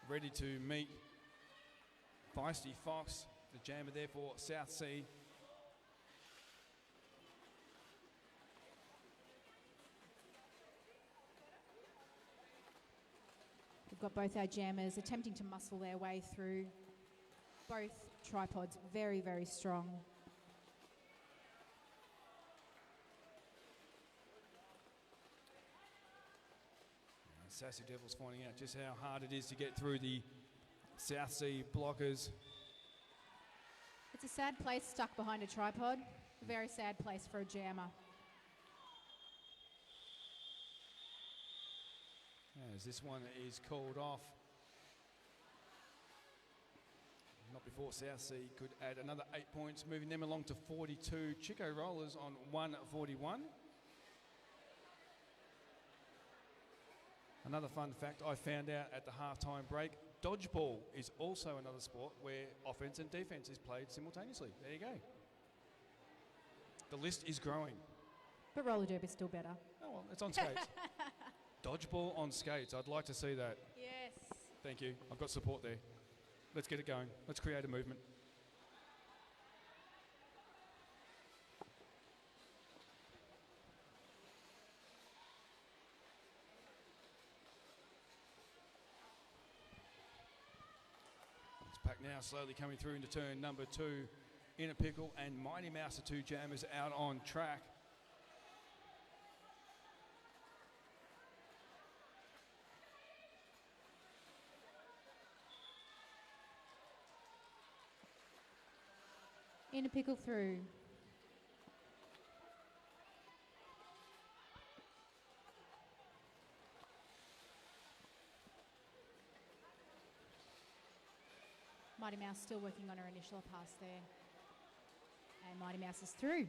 ready to meet Feisty Fox, the jammer there for South Sea. We've got both our jammers attempting to muscle their way through both tripods. Very, very strong. Sassy Devils finding out just how hard it is to get through the South Sea blockers. It's a sad place stuck behind a tripod. A very sad place for a jammer. As this one is called off. Not before South Sea could add another 8 points, moving them along to 42. Chico Rollers on 141. Another fun fact I found out at the halftime break, dodgeball is also another sport where offense and defense is played simultaneously. There you go. The list is growing. But roller derby is still better. Oh, well, it's on skates. Dodgeball on skates. I'd like to see that. Yes. Thank you. I've got support there. Let's get it going. Let's create a movement. Pack now slowly coming through into turn number 2. Inner Pickle and Mighty Mouse, the two jammers out on track. Inner Pickle through. Mighty Mouse still working on her initial pass there. And Mighty Mouse is through.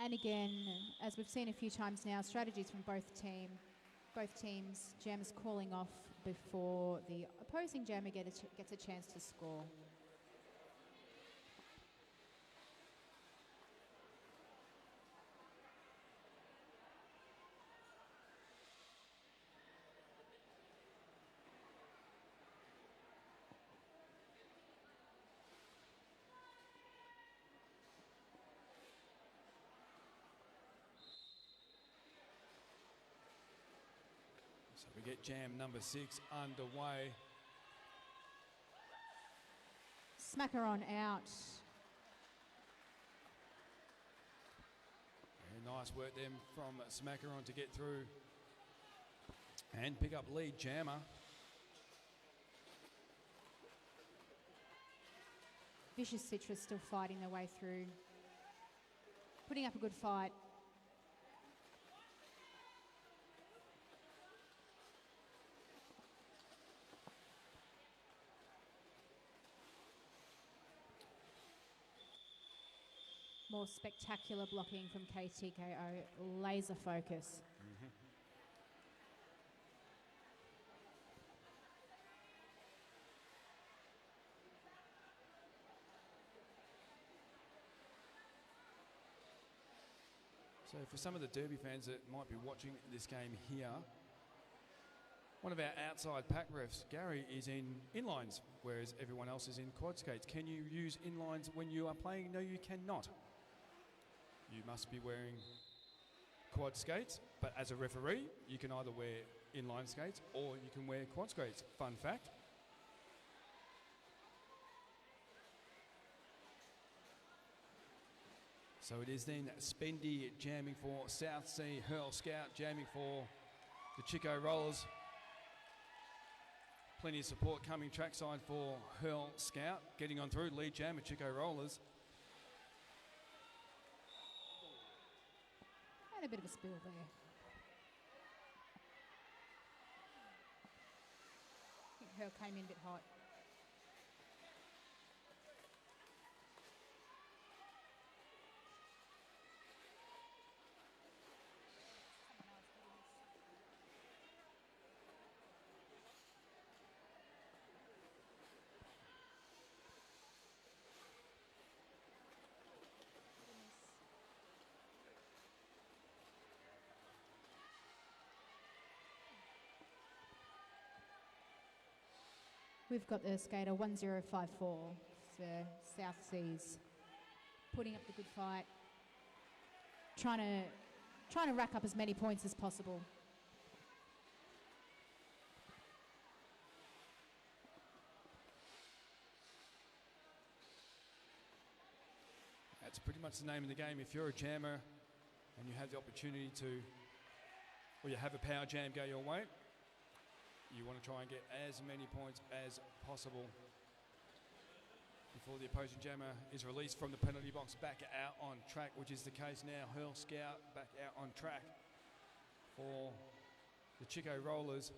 And again, as we've seen a few times now, strategies from both teams, jammers calling off before the opposing jammer gets a chance to score. So we get jam number 6 underway. Smackaron out. Very nice work then from Smackaron to get through and pick up lead jammer. Vicious Citrus still fighting their way through. Putting up a good fight. More spectacular blocking from KTKO. Laser focus. So for some of the Derby fans that might be watching this game here, one of our outside pack refs, Gary, is in inlines, whereas everyone else is in quad skates. Can you use inlines when you are playing? No, you cannot. You must be wearing quad skates, but as a referee, you can either wear inline skates or you can wear quad skates. Fun fact. So it is then Spendy jamming for South Sea, Hurl Scout jamming for the Chico Rollers. Plenty of support coming trackside for Hurl Scout. Getting on through, lead jammer Chico Rollers. And a bit of a spill there. I think Hurl came in a bit hot. We've got the skater 1054 for South Seas, putting up the good fight, trying to rack up as many points as possible. That's pretty much the name of the game. If you're a jammer and you have the opportunity to, or you have a power jam go your way, you want to try and get as many points as possible before the opposing jammer is released from the penalty box back out on track, which is the case now. Hurl Scout back out on track for the Chico Rollers.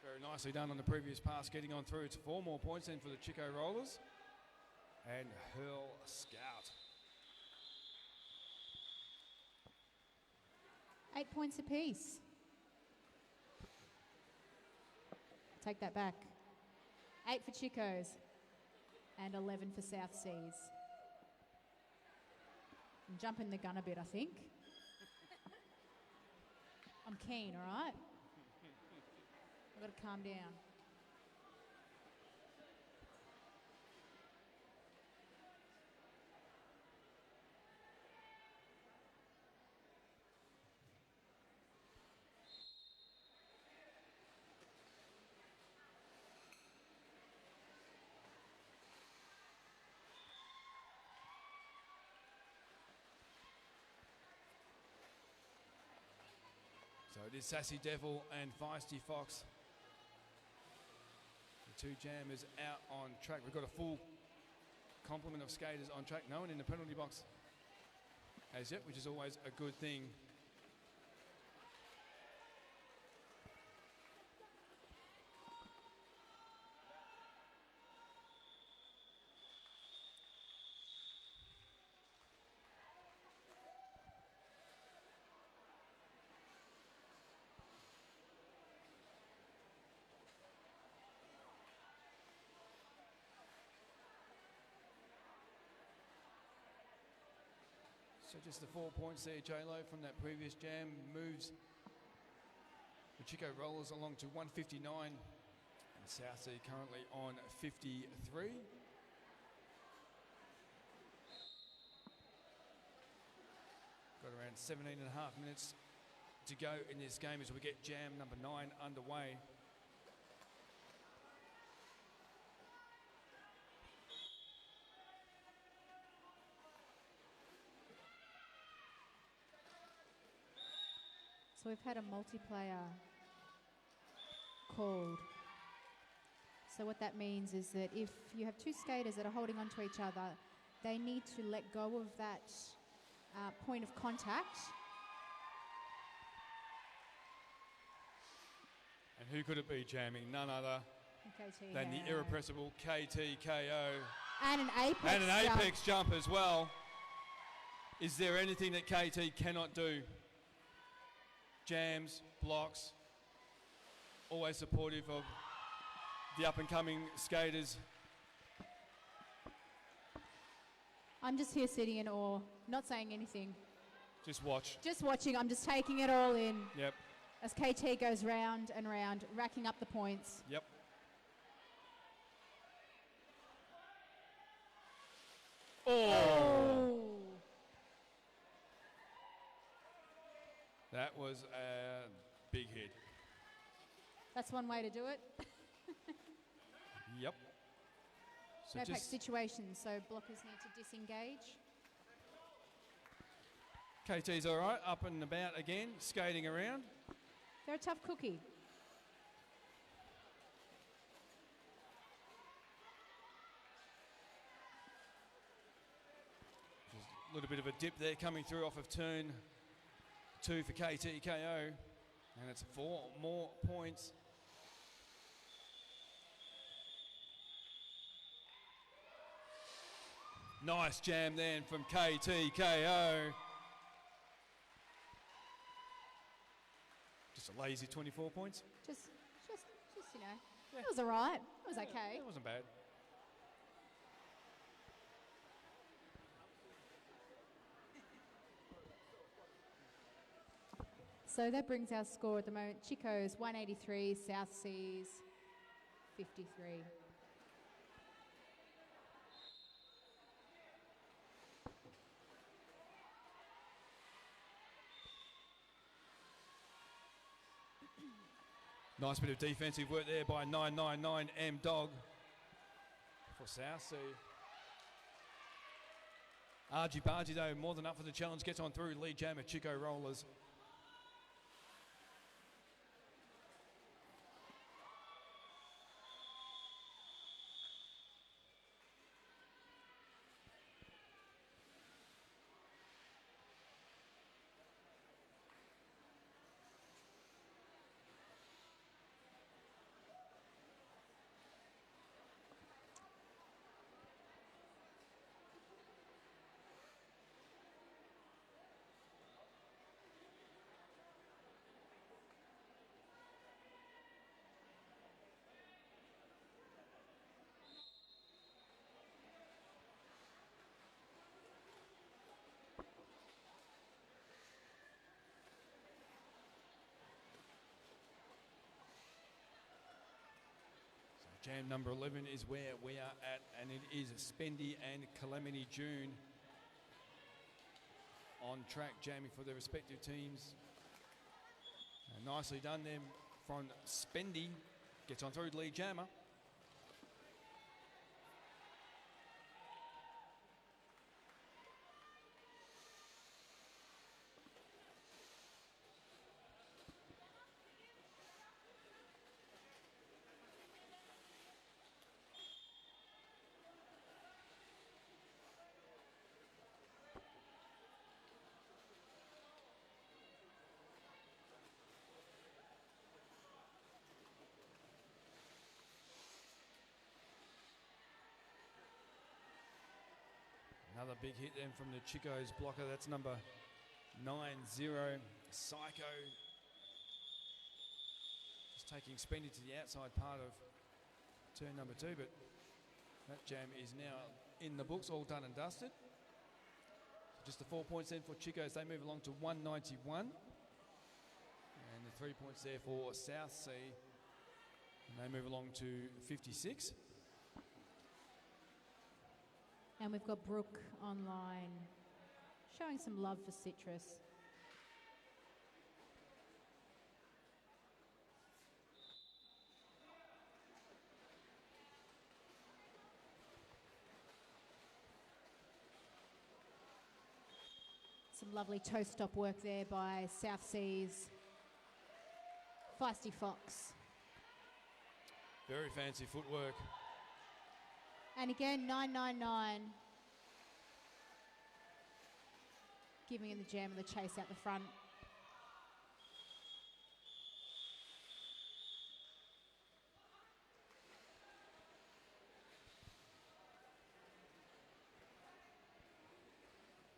Very nicely done on the previous pass, getting on through to 4 more points then for the Chico Rollers and Hurl Scout. 8 points apiece. Take that back. 8 for Chicos and 11 for South Seas. I'm jumping the gun a bit, I think. I'm keen, all right? I've got to calm down. So it is Sassy Devil and Feisty Fox. The two jammers out on track. We've got a full complement of skaters on track. No one in the penalty box as yet, which is always a good thing. So just the 4 points there, J-Lo, from that previous jam moves the Chico Rollers along to 159 and South Sea currently on 53. Got around 17 and a half minutes to go in this game as we get jam number 9 underway. So we've had a multiplayer called. So what that means is that if you have two skaters that are holding onto each other, they need to let go of that point of contact. And who could it be jamming? None other KT than the irrepressible KTKO. And an apex And an jump. apex jump as well. Is there anything that KT cannot do? Jams, blocks, always supportive of the up-and-coming skaters. I'm just here sitting in awe, not saying anything. Just watch. Just watching, I'm just taking it all in. Yep. As KT goes round and round, racking up the points. Yep. Oh! That was a big hit. That's one way to do it. Yep. So No pack just situations, so blockers need to disengage. KT's all right, up and about again, skating around. They're a tough cookie. Just a little bit of a dip there coming through off of turn 2 for KTKO. And it's 4 more points. Nice jam then from KTKO. Just a lazy 24 points. Just you know, it was all right. It was okay. It wasn't bad. So that brings our score at the moment. Chico's 183, South Seas 53. Nice bit of defensive work there by 999 M Dog for South Sea. Argy Bargy though, more than up for the challenge, gets on through. Lead jammer Chico Rollers. Jam number 11 is where we are at, and it is Spendy and Calamity June on track jamming for their respective teams. And nicely done them from Spendy. Gets on through lead jammer. Another big hit then from the Chico's blocker. That's number 90, Psycho. Just taking Spendy to the outside part of turn number 2, but that jam is now in the books, all done and dusted. Just the 4 points then for Chico's. They move along to 191. And the 3 points there for South Sea. And they move along to 56. And we've got Brooke online showing some love for Citrus. Some lovely toe stop work there by South Seas. Feisty Fox. Very fancy footwork. And again, 999. Giving him the jam and the chase out the front.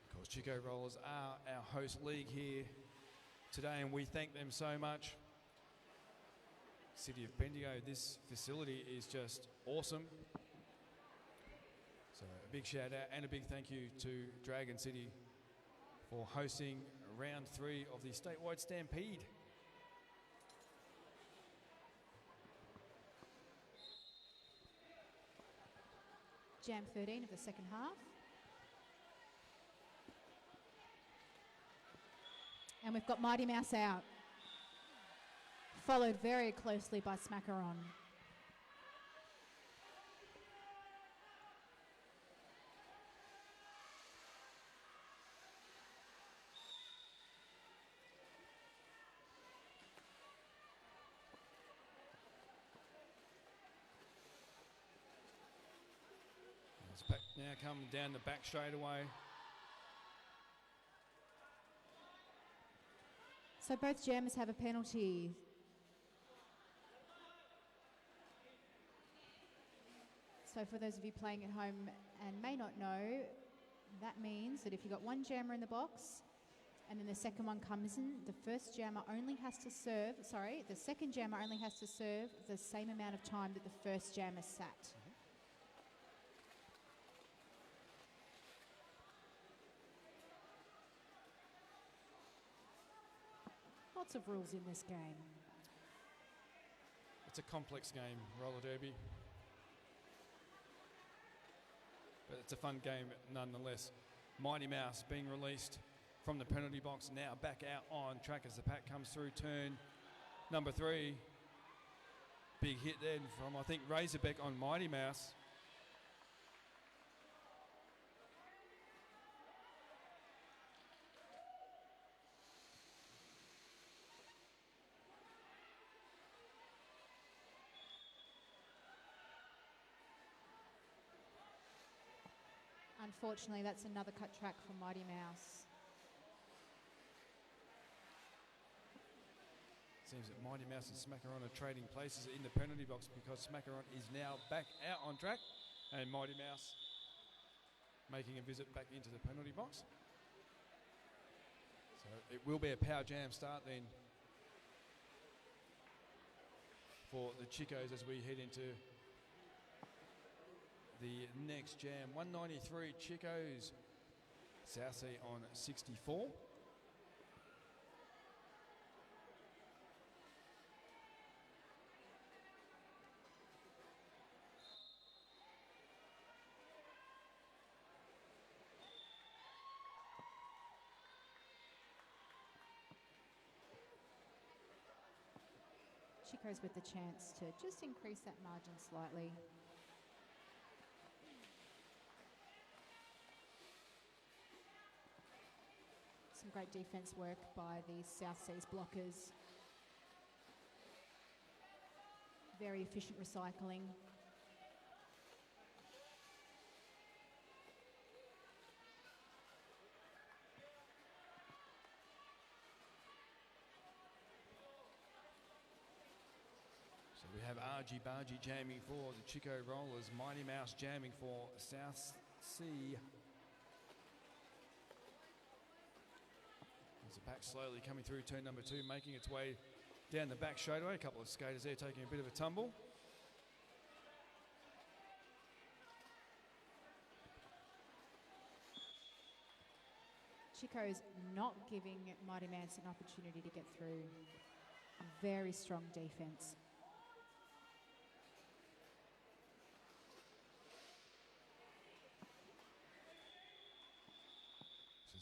Of course, Chico Rollers are our host league here today, and we thank them so much. City of Bendigo, this facility is just awesome. So a big shout out and a big thank you to Dragon City for hosting round 3 of the statewide Stampede. Jam 13 of the second half. And we've got Mighty Mouse out. Followed very closely by Smackaron. Now coming down the back straight away. So both jammers have a penalty. So for those of you playing at home and may not know, that means that if you've got one jammer in the box and then the second one comes in, the second jammer only has to serve the same amount of time that the first jammer sat. Well, lots of rules in this game. It's a complex game, roller derby. But it's a fun game nonetheless. Mighty Mouse being released from the penalty box, now back out on track as the pack comes through turn number 3. Big hit then from, I think, Razorback on Mighty Mouse. Unfortunately, that's another cut track for Mighty Mouse. Seems that Mighty Mouse and Smackaron are trading places in the penalty box because Smackaron is now back out on track and Mighty Mouse making a visit back into the penalty box. So it will be a power jam start then for the Chicos as we head into the next jam. 193 Chicos, Southsea on 64. Chico's with the chance to just increase that margin slightly. Some great defence work by the South Seas blockers. Very efficient recycling. So we have Argy Bargy jamming for the Chico Rollers, Mighty Mouse jamming for South Sea. As the pack slowly coming through turn number 2, making its way down the back straightaway. A couple of skaters there taking a bit of a tumble. Chico's not giving Mighty Mouse an opportunity to get through. Very strong defence.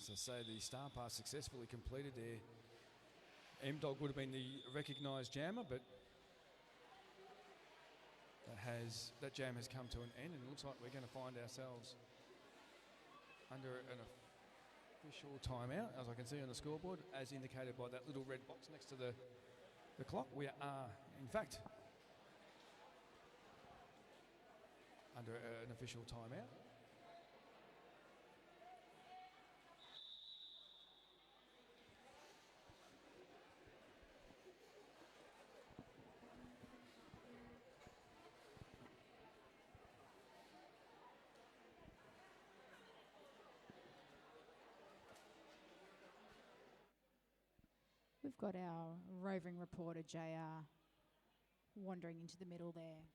As I say, the star pass successfully completed there. M-Dog would have been the recognised jammer, but that jam has come to an end, and it looks like we're going to find ourselves under an official timeout, as I can see on the scoreboard, as indicated by that little red box next to the clock. We are, in fact, under an official timeout. We've got our roving reporter, JR, wandering into the middle there.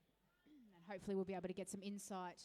And hopefully we'll be able to get some insight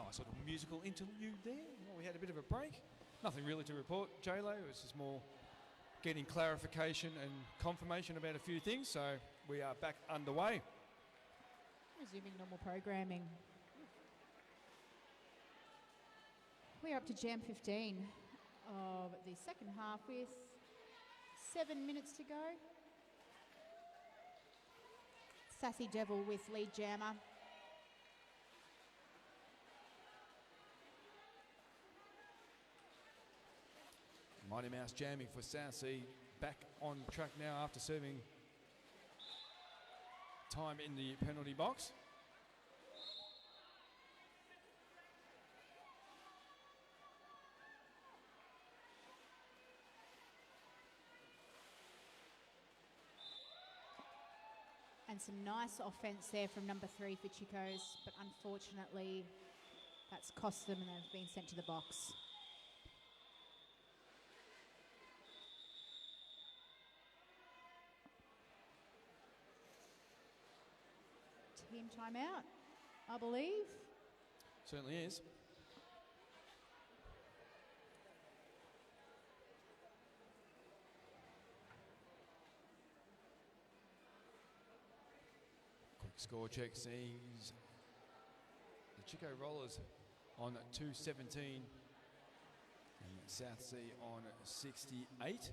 nice sort of musical interlude there. Well, we had a bit of a break. Nothing really to report, J-Lo. It was just more getting clarification and confirmation about a few things. So we are back underway. Resuming normal programming. We're up to Jam 15 of the second half with 7 minutes to go. Sassy Devil with lead jammer. Mighty Mouse jamming for Sassy, back on track now after serving time in the penalty box. And some nice offence there from number 3 for Chicos, but unfortunately that's cost them and they've been sent to the box. Team timeout, I believe. Certainly is. Quick score check sees the Chico Rollers on 217 and South Sea on 68.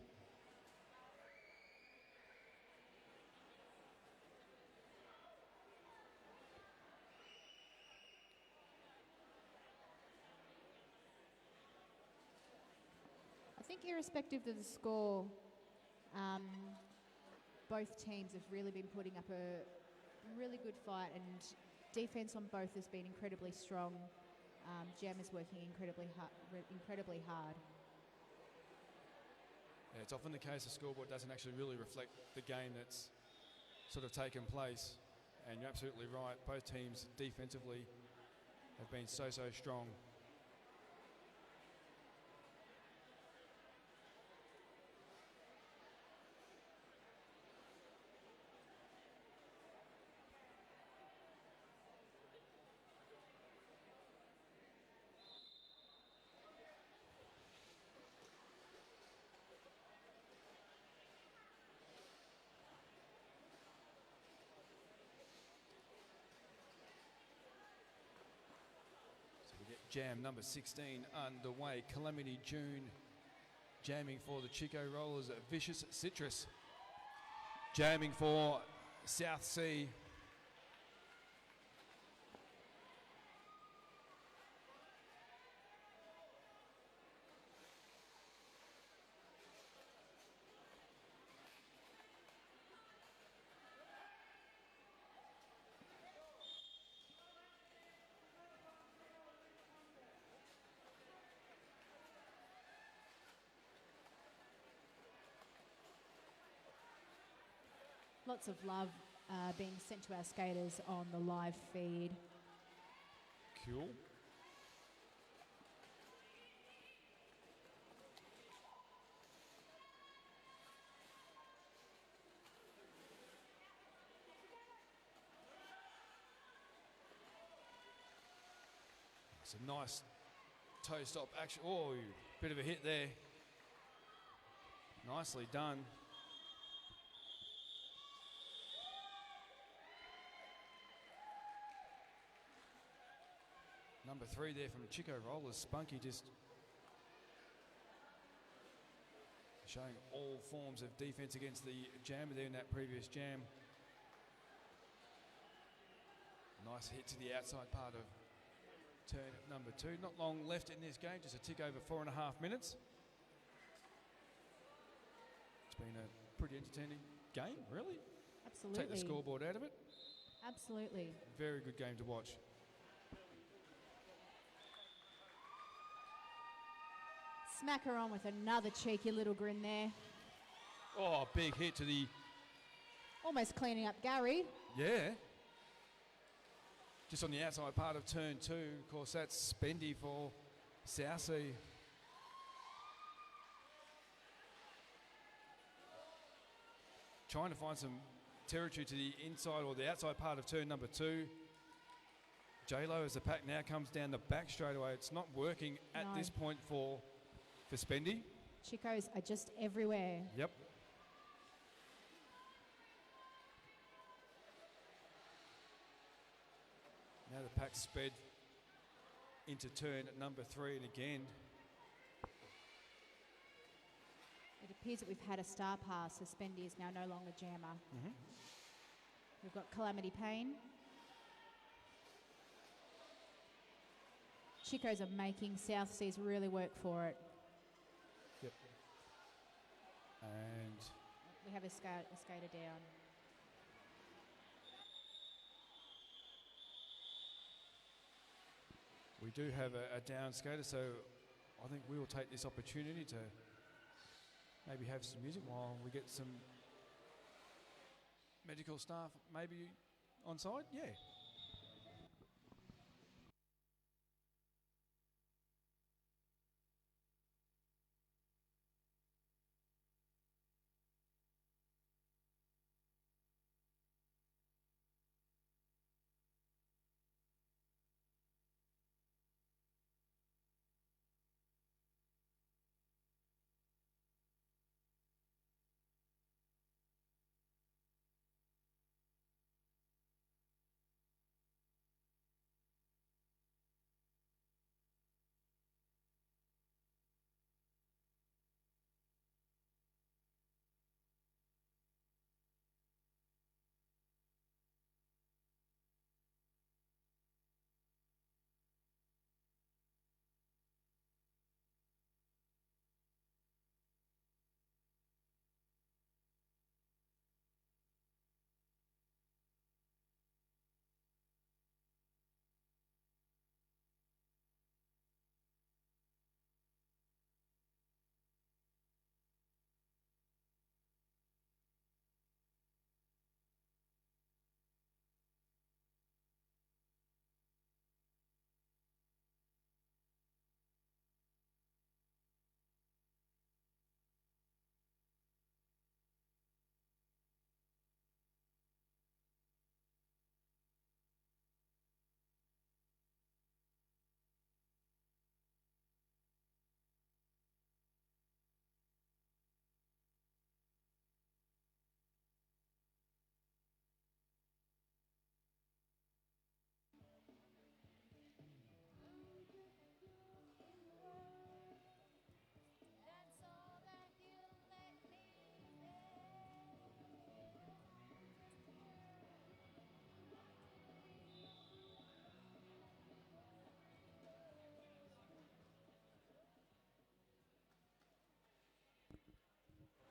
I think irrespective of the score, both teams have really been putting up a really good fight, and defence on both has been incredibly strong. Jam is working incredibly hard. Yeah, it's often the case the scoreboard doesn't actually really reflect the game that's sort of taken place, and you're absolutely right. Both teams defensively have been so strong. Jam number 16 underway. Calamity June jamming for the Chico Rollers. Vicious Citrus jamming for South Sea. Lots of love being sent to our skaters on the live feed. Cool. It's a nice toe stop action. Oh, bit of a hit there. Nicely done. Number 3 there from Chico Rollers. Spunky just showing all forms of defence against the jammer there in that previous jam. Nice hit to the outside part of turn number 2. Not long left in this game, just a tick over 4.5 minutes. It's been a pretty entertaining game, really. Absolutely. Take the scoreboard out of it. Absolutely. Very good game to watch. Smack her on with another cheeky little grin there. Oh, big hit to the... Almost cleaning up Gary. Yeah. Just on the outside part of turn 2. Of course, that's spendy for South Sea. Trying to find some territory to the inside or the outside part of turn number 2. J-Lo as the pack now comes down the back straight away. It's not working at No. this point for Spendy. Chicos are just everywhere. Yep. Now the pack sped into turn at number 3, and again, It appears that we've had a star pass. Spendy is now no longer jammer. We've got Calamity Payne. Chicos are making South Seas really work for it. yep. And We have a skater down. we do have a down skater, so I think we will take this opportunity to maybe have some music while we get some medical staff maybe on side. Yeah.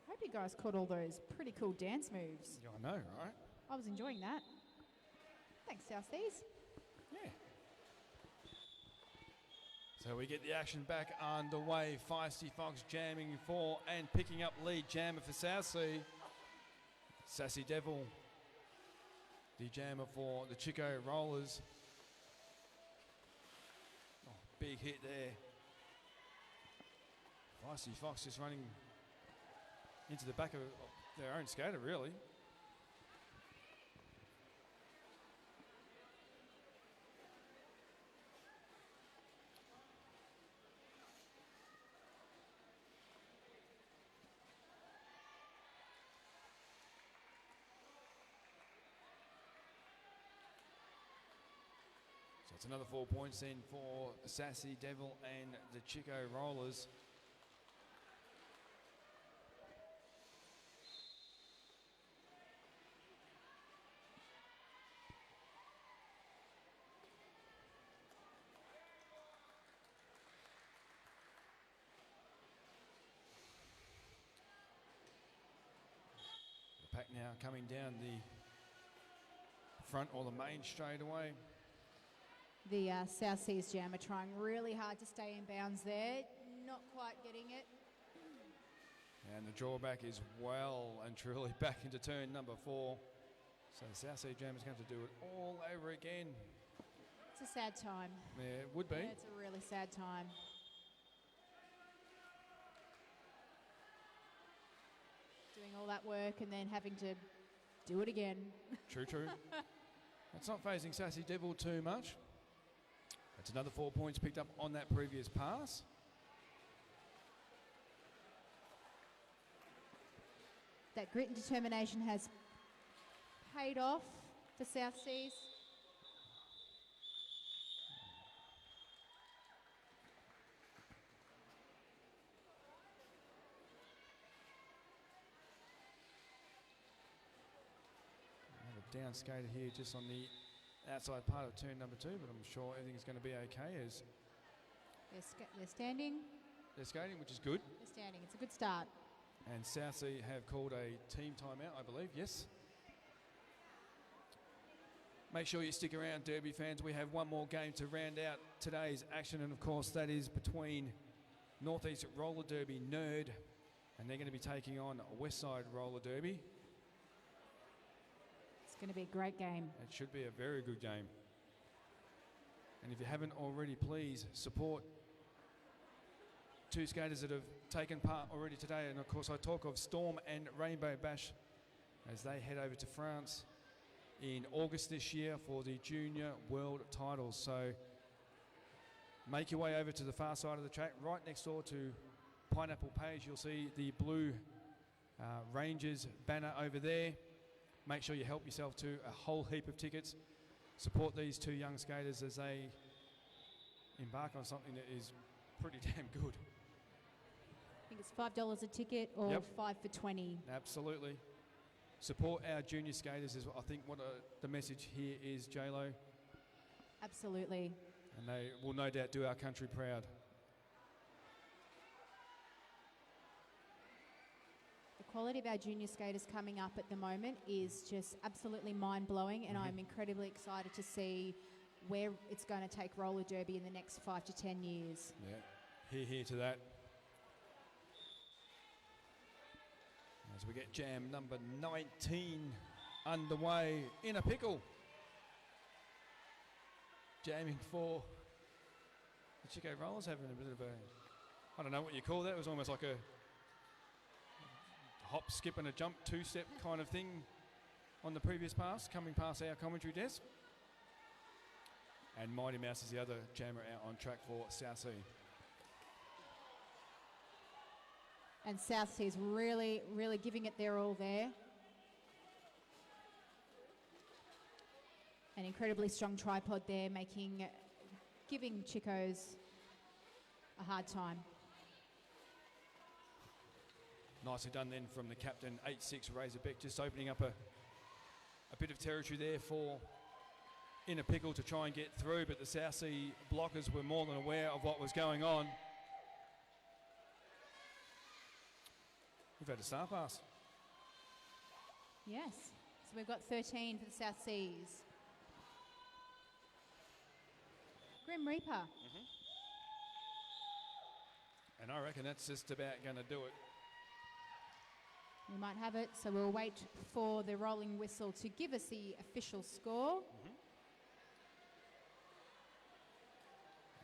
Hope you guys caught all those pretty cool dance moves. Yeah, I know, right? I was enjoying that. Thanks, South Seas. Yeah. So we get the action back underway. Feisty Fox jamming for and picking up lead jammer for South Sea. Sassy Devil, the jammer for the Chico Rollers. Oh, big hit there. Feisty Fox just running into the back of their own skater, really. So it's another 4 points in for Sassy Devil and the Chico Rollers. The pack now coming down the front or the main straight away. The South Seas jammer trying really hard to stay in bounds there. Not quite getting it. And the drawback is well and truly back into turn number 4. So the South Sea Jammer's going to have to do it all over again. It's a sad time. Yeah, it would be. Yeah, it's a really sad time. Doing all that work and then having to do it again. True, true. It's not phasing Sassy Devil too much. That's another 4 points picked up on that previous pass. That grit and determination has paid off for South Seas. Down skater here just on the outside part of turn number 2, but I'm sure everything's going to be okay as They're standing. they're skating, which is good. They're standing. It's a good start. And Southsea have called a team timeout, I believe, yes. Make sure you stick around, Derby fans. We have one more game to round out today's action, and of course that is between Northeast Roller Derby Nerd, and they're going to be taking on Westside Roller Derby. It's going to be a great game. It should be a very good game. And if you haven't already, please support two skaters that have taken part already today. And of course I talk of Storm and Rainbow Bash as they head over to France in August this year for the Junior World Titles. So make your way over to the far side of the track, right next door to Pineapple Page. You'll see the blue Rangers banner over there. Make sure you help yourself to a whole heap of tickets. Support these two young skaters as they embark on something that is pretty damn good. I think it's $5 a ticket or Yep. 5 for 20. Absolutely. Support our junior skaters is, I think, what the message here is, J-Lo. Absolutely. And they will no doubt do our country proud. The quality of our junior skaters coming up at the moment is just absolutely mind-blowing, and I'm incredibly excited to see where it's going to take roller derby in the next 5 to 10 years. Yeah, hear to that. As we get jam number 19 underway in a pickle. Jamming for the Chico Rollers, having a bit of a, I don't know what you call that. It was almost like a hop, skip and a jump, two-step kind of thing on the previous pass, coming past our commentary desk. And Mighty Mouse is the other jammer out on track for South Sea. And South Sea's really, really giving it their all there. An incredibly strong tripod there, giving Chicos a hard time. Nicely done then from the captain, 8-6 Razorbeck, just opening up a bit of territory there for In a Pickle to try and get through, but the South Sea blockers were more than aware of what was going on. We've had a star pass. Yes. So we've got 13 for the South Seas. Grim Reaper. And I reckon that's just about going to do it. We might have it, so we'll wait for the rolling whistle to give us the official score.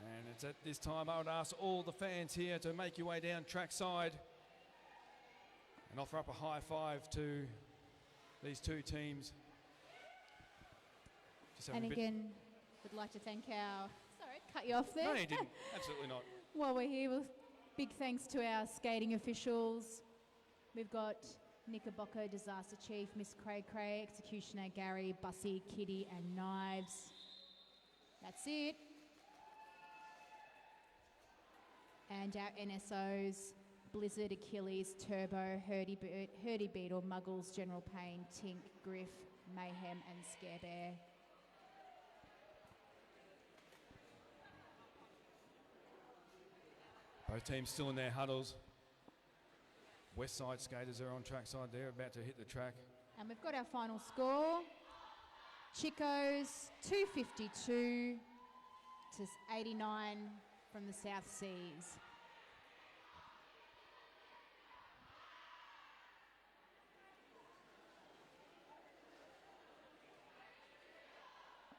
And it's at this time I would ask all the fans here to make your way down trackside and offer up a high five to these two teams. Just And having a bit- again, would like to thank our... Sorry, cut you off there. No, you didn't. Absolutely not. While we're here, big thanks to our skating officials. We've got Knickerbocker, Disaster Chief, Miss Cray Cray, Executioner Gary, Bussy, Kitty and Knives. That's it. And our NSOs, Blizzard, Achilles, Turbo, Hurdy Beetle, Muggles, General Pain, Tink, Griff, Mayhem and Scare Bear. Both teams still in their huddles. West Side skaters are on trackside there, about to hit the track. And we've got our final score. Chicos 252 to 89 from the South Seas.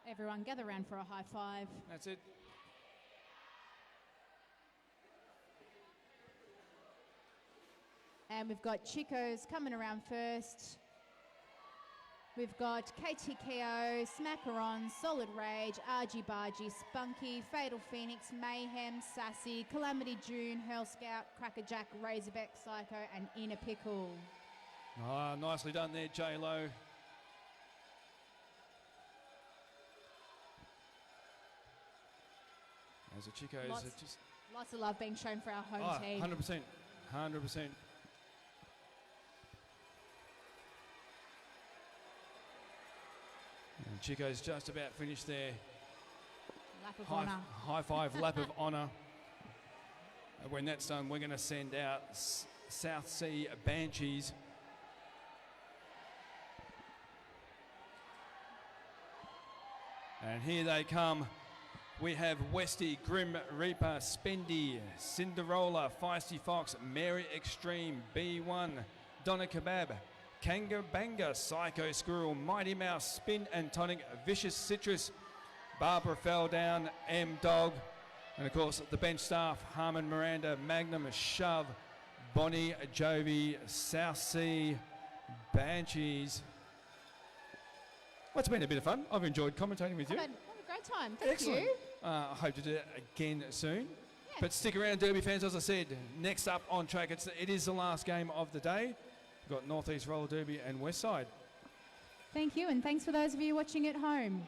Everyone gather around for a high five. That's it. And we've got Chicos coming around first we've got KTKO, Smackaron, Solid Rage, Argy Bargy, Spunky, Fatal Phoenix, Mayhem, Sassy, Calamity June, Hurl Scout, Crackerjack, Razorback, Psycho, and Inner Pickle. Ah, nicely done there, J-Lo. As the Chicos are just... Lots of love being shown for our home team. 100%, 100%. And Chicos just about finished their Lap of honour. high five lap of honour. And when that's done, we're going to send out South Sea Banshees. And here they come. We have Westy, Grim Reaper, Spendy, Cinderella, Feisty Fox, Mary Extreme, B1, Donna Kebab, Kanga Banga, Psycho Squirrel, Mighty Mouse, Spin and Tonic, Vicious Citrus, Barbara Fell Down, M Dog, and of course the bench staff, Harmon Miranda, Magnum, Shove, Bonnie, Jovi, South Sea, Banshees. Well, it's been a bit of fun. I've enjoyed commentating with you. I've had a great time. Thank Excellent. you. I hope to do it again soon. Yeah. But stick around, Derby fans. As I said, next up on track, it is the last game of the day. We've got Northeast Roller Derby and West Side. Thank you, and thanks for those of you watching at home.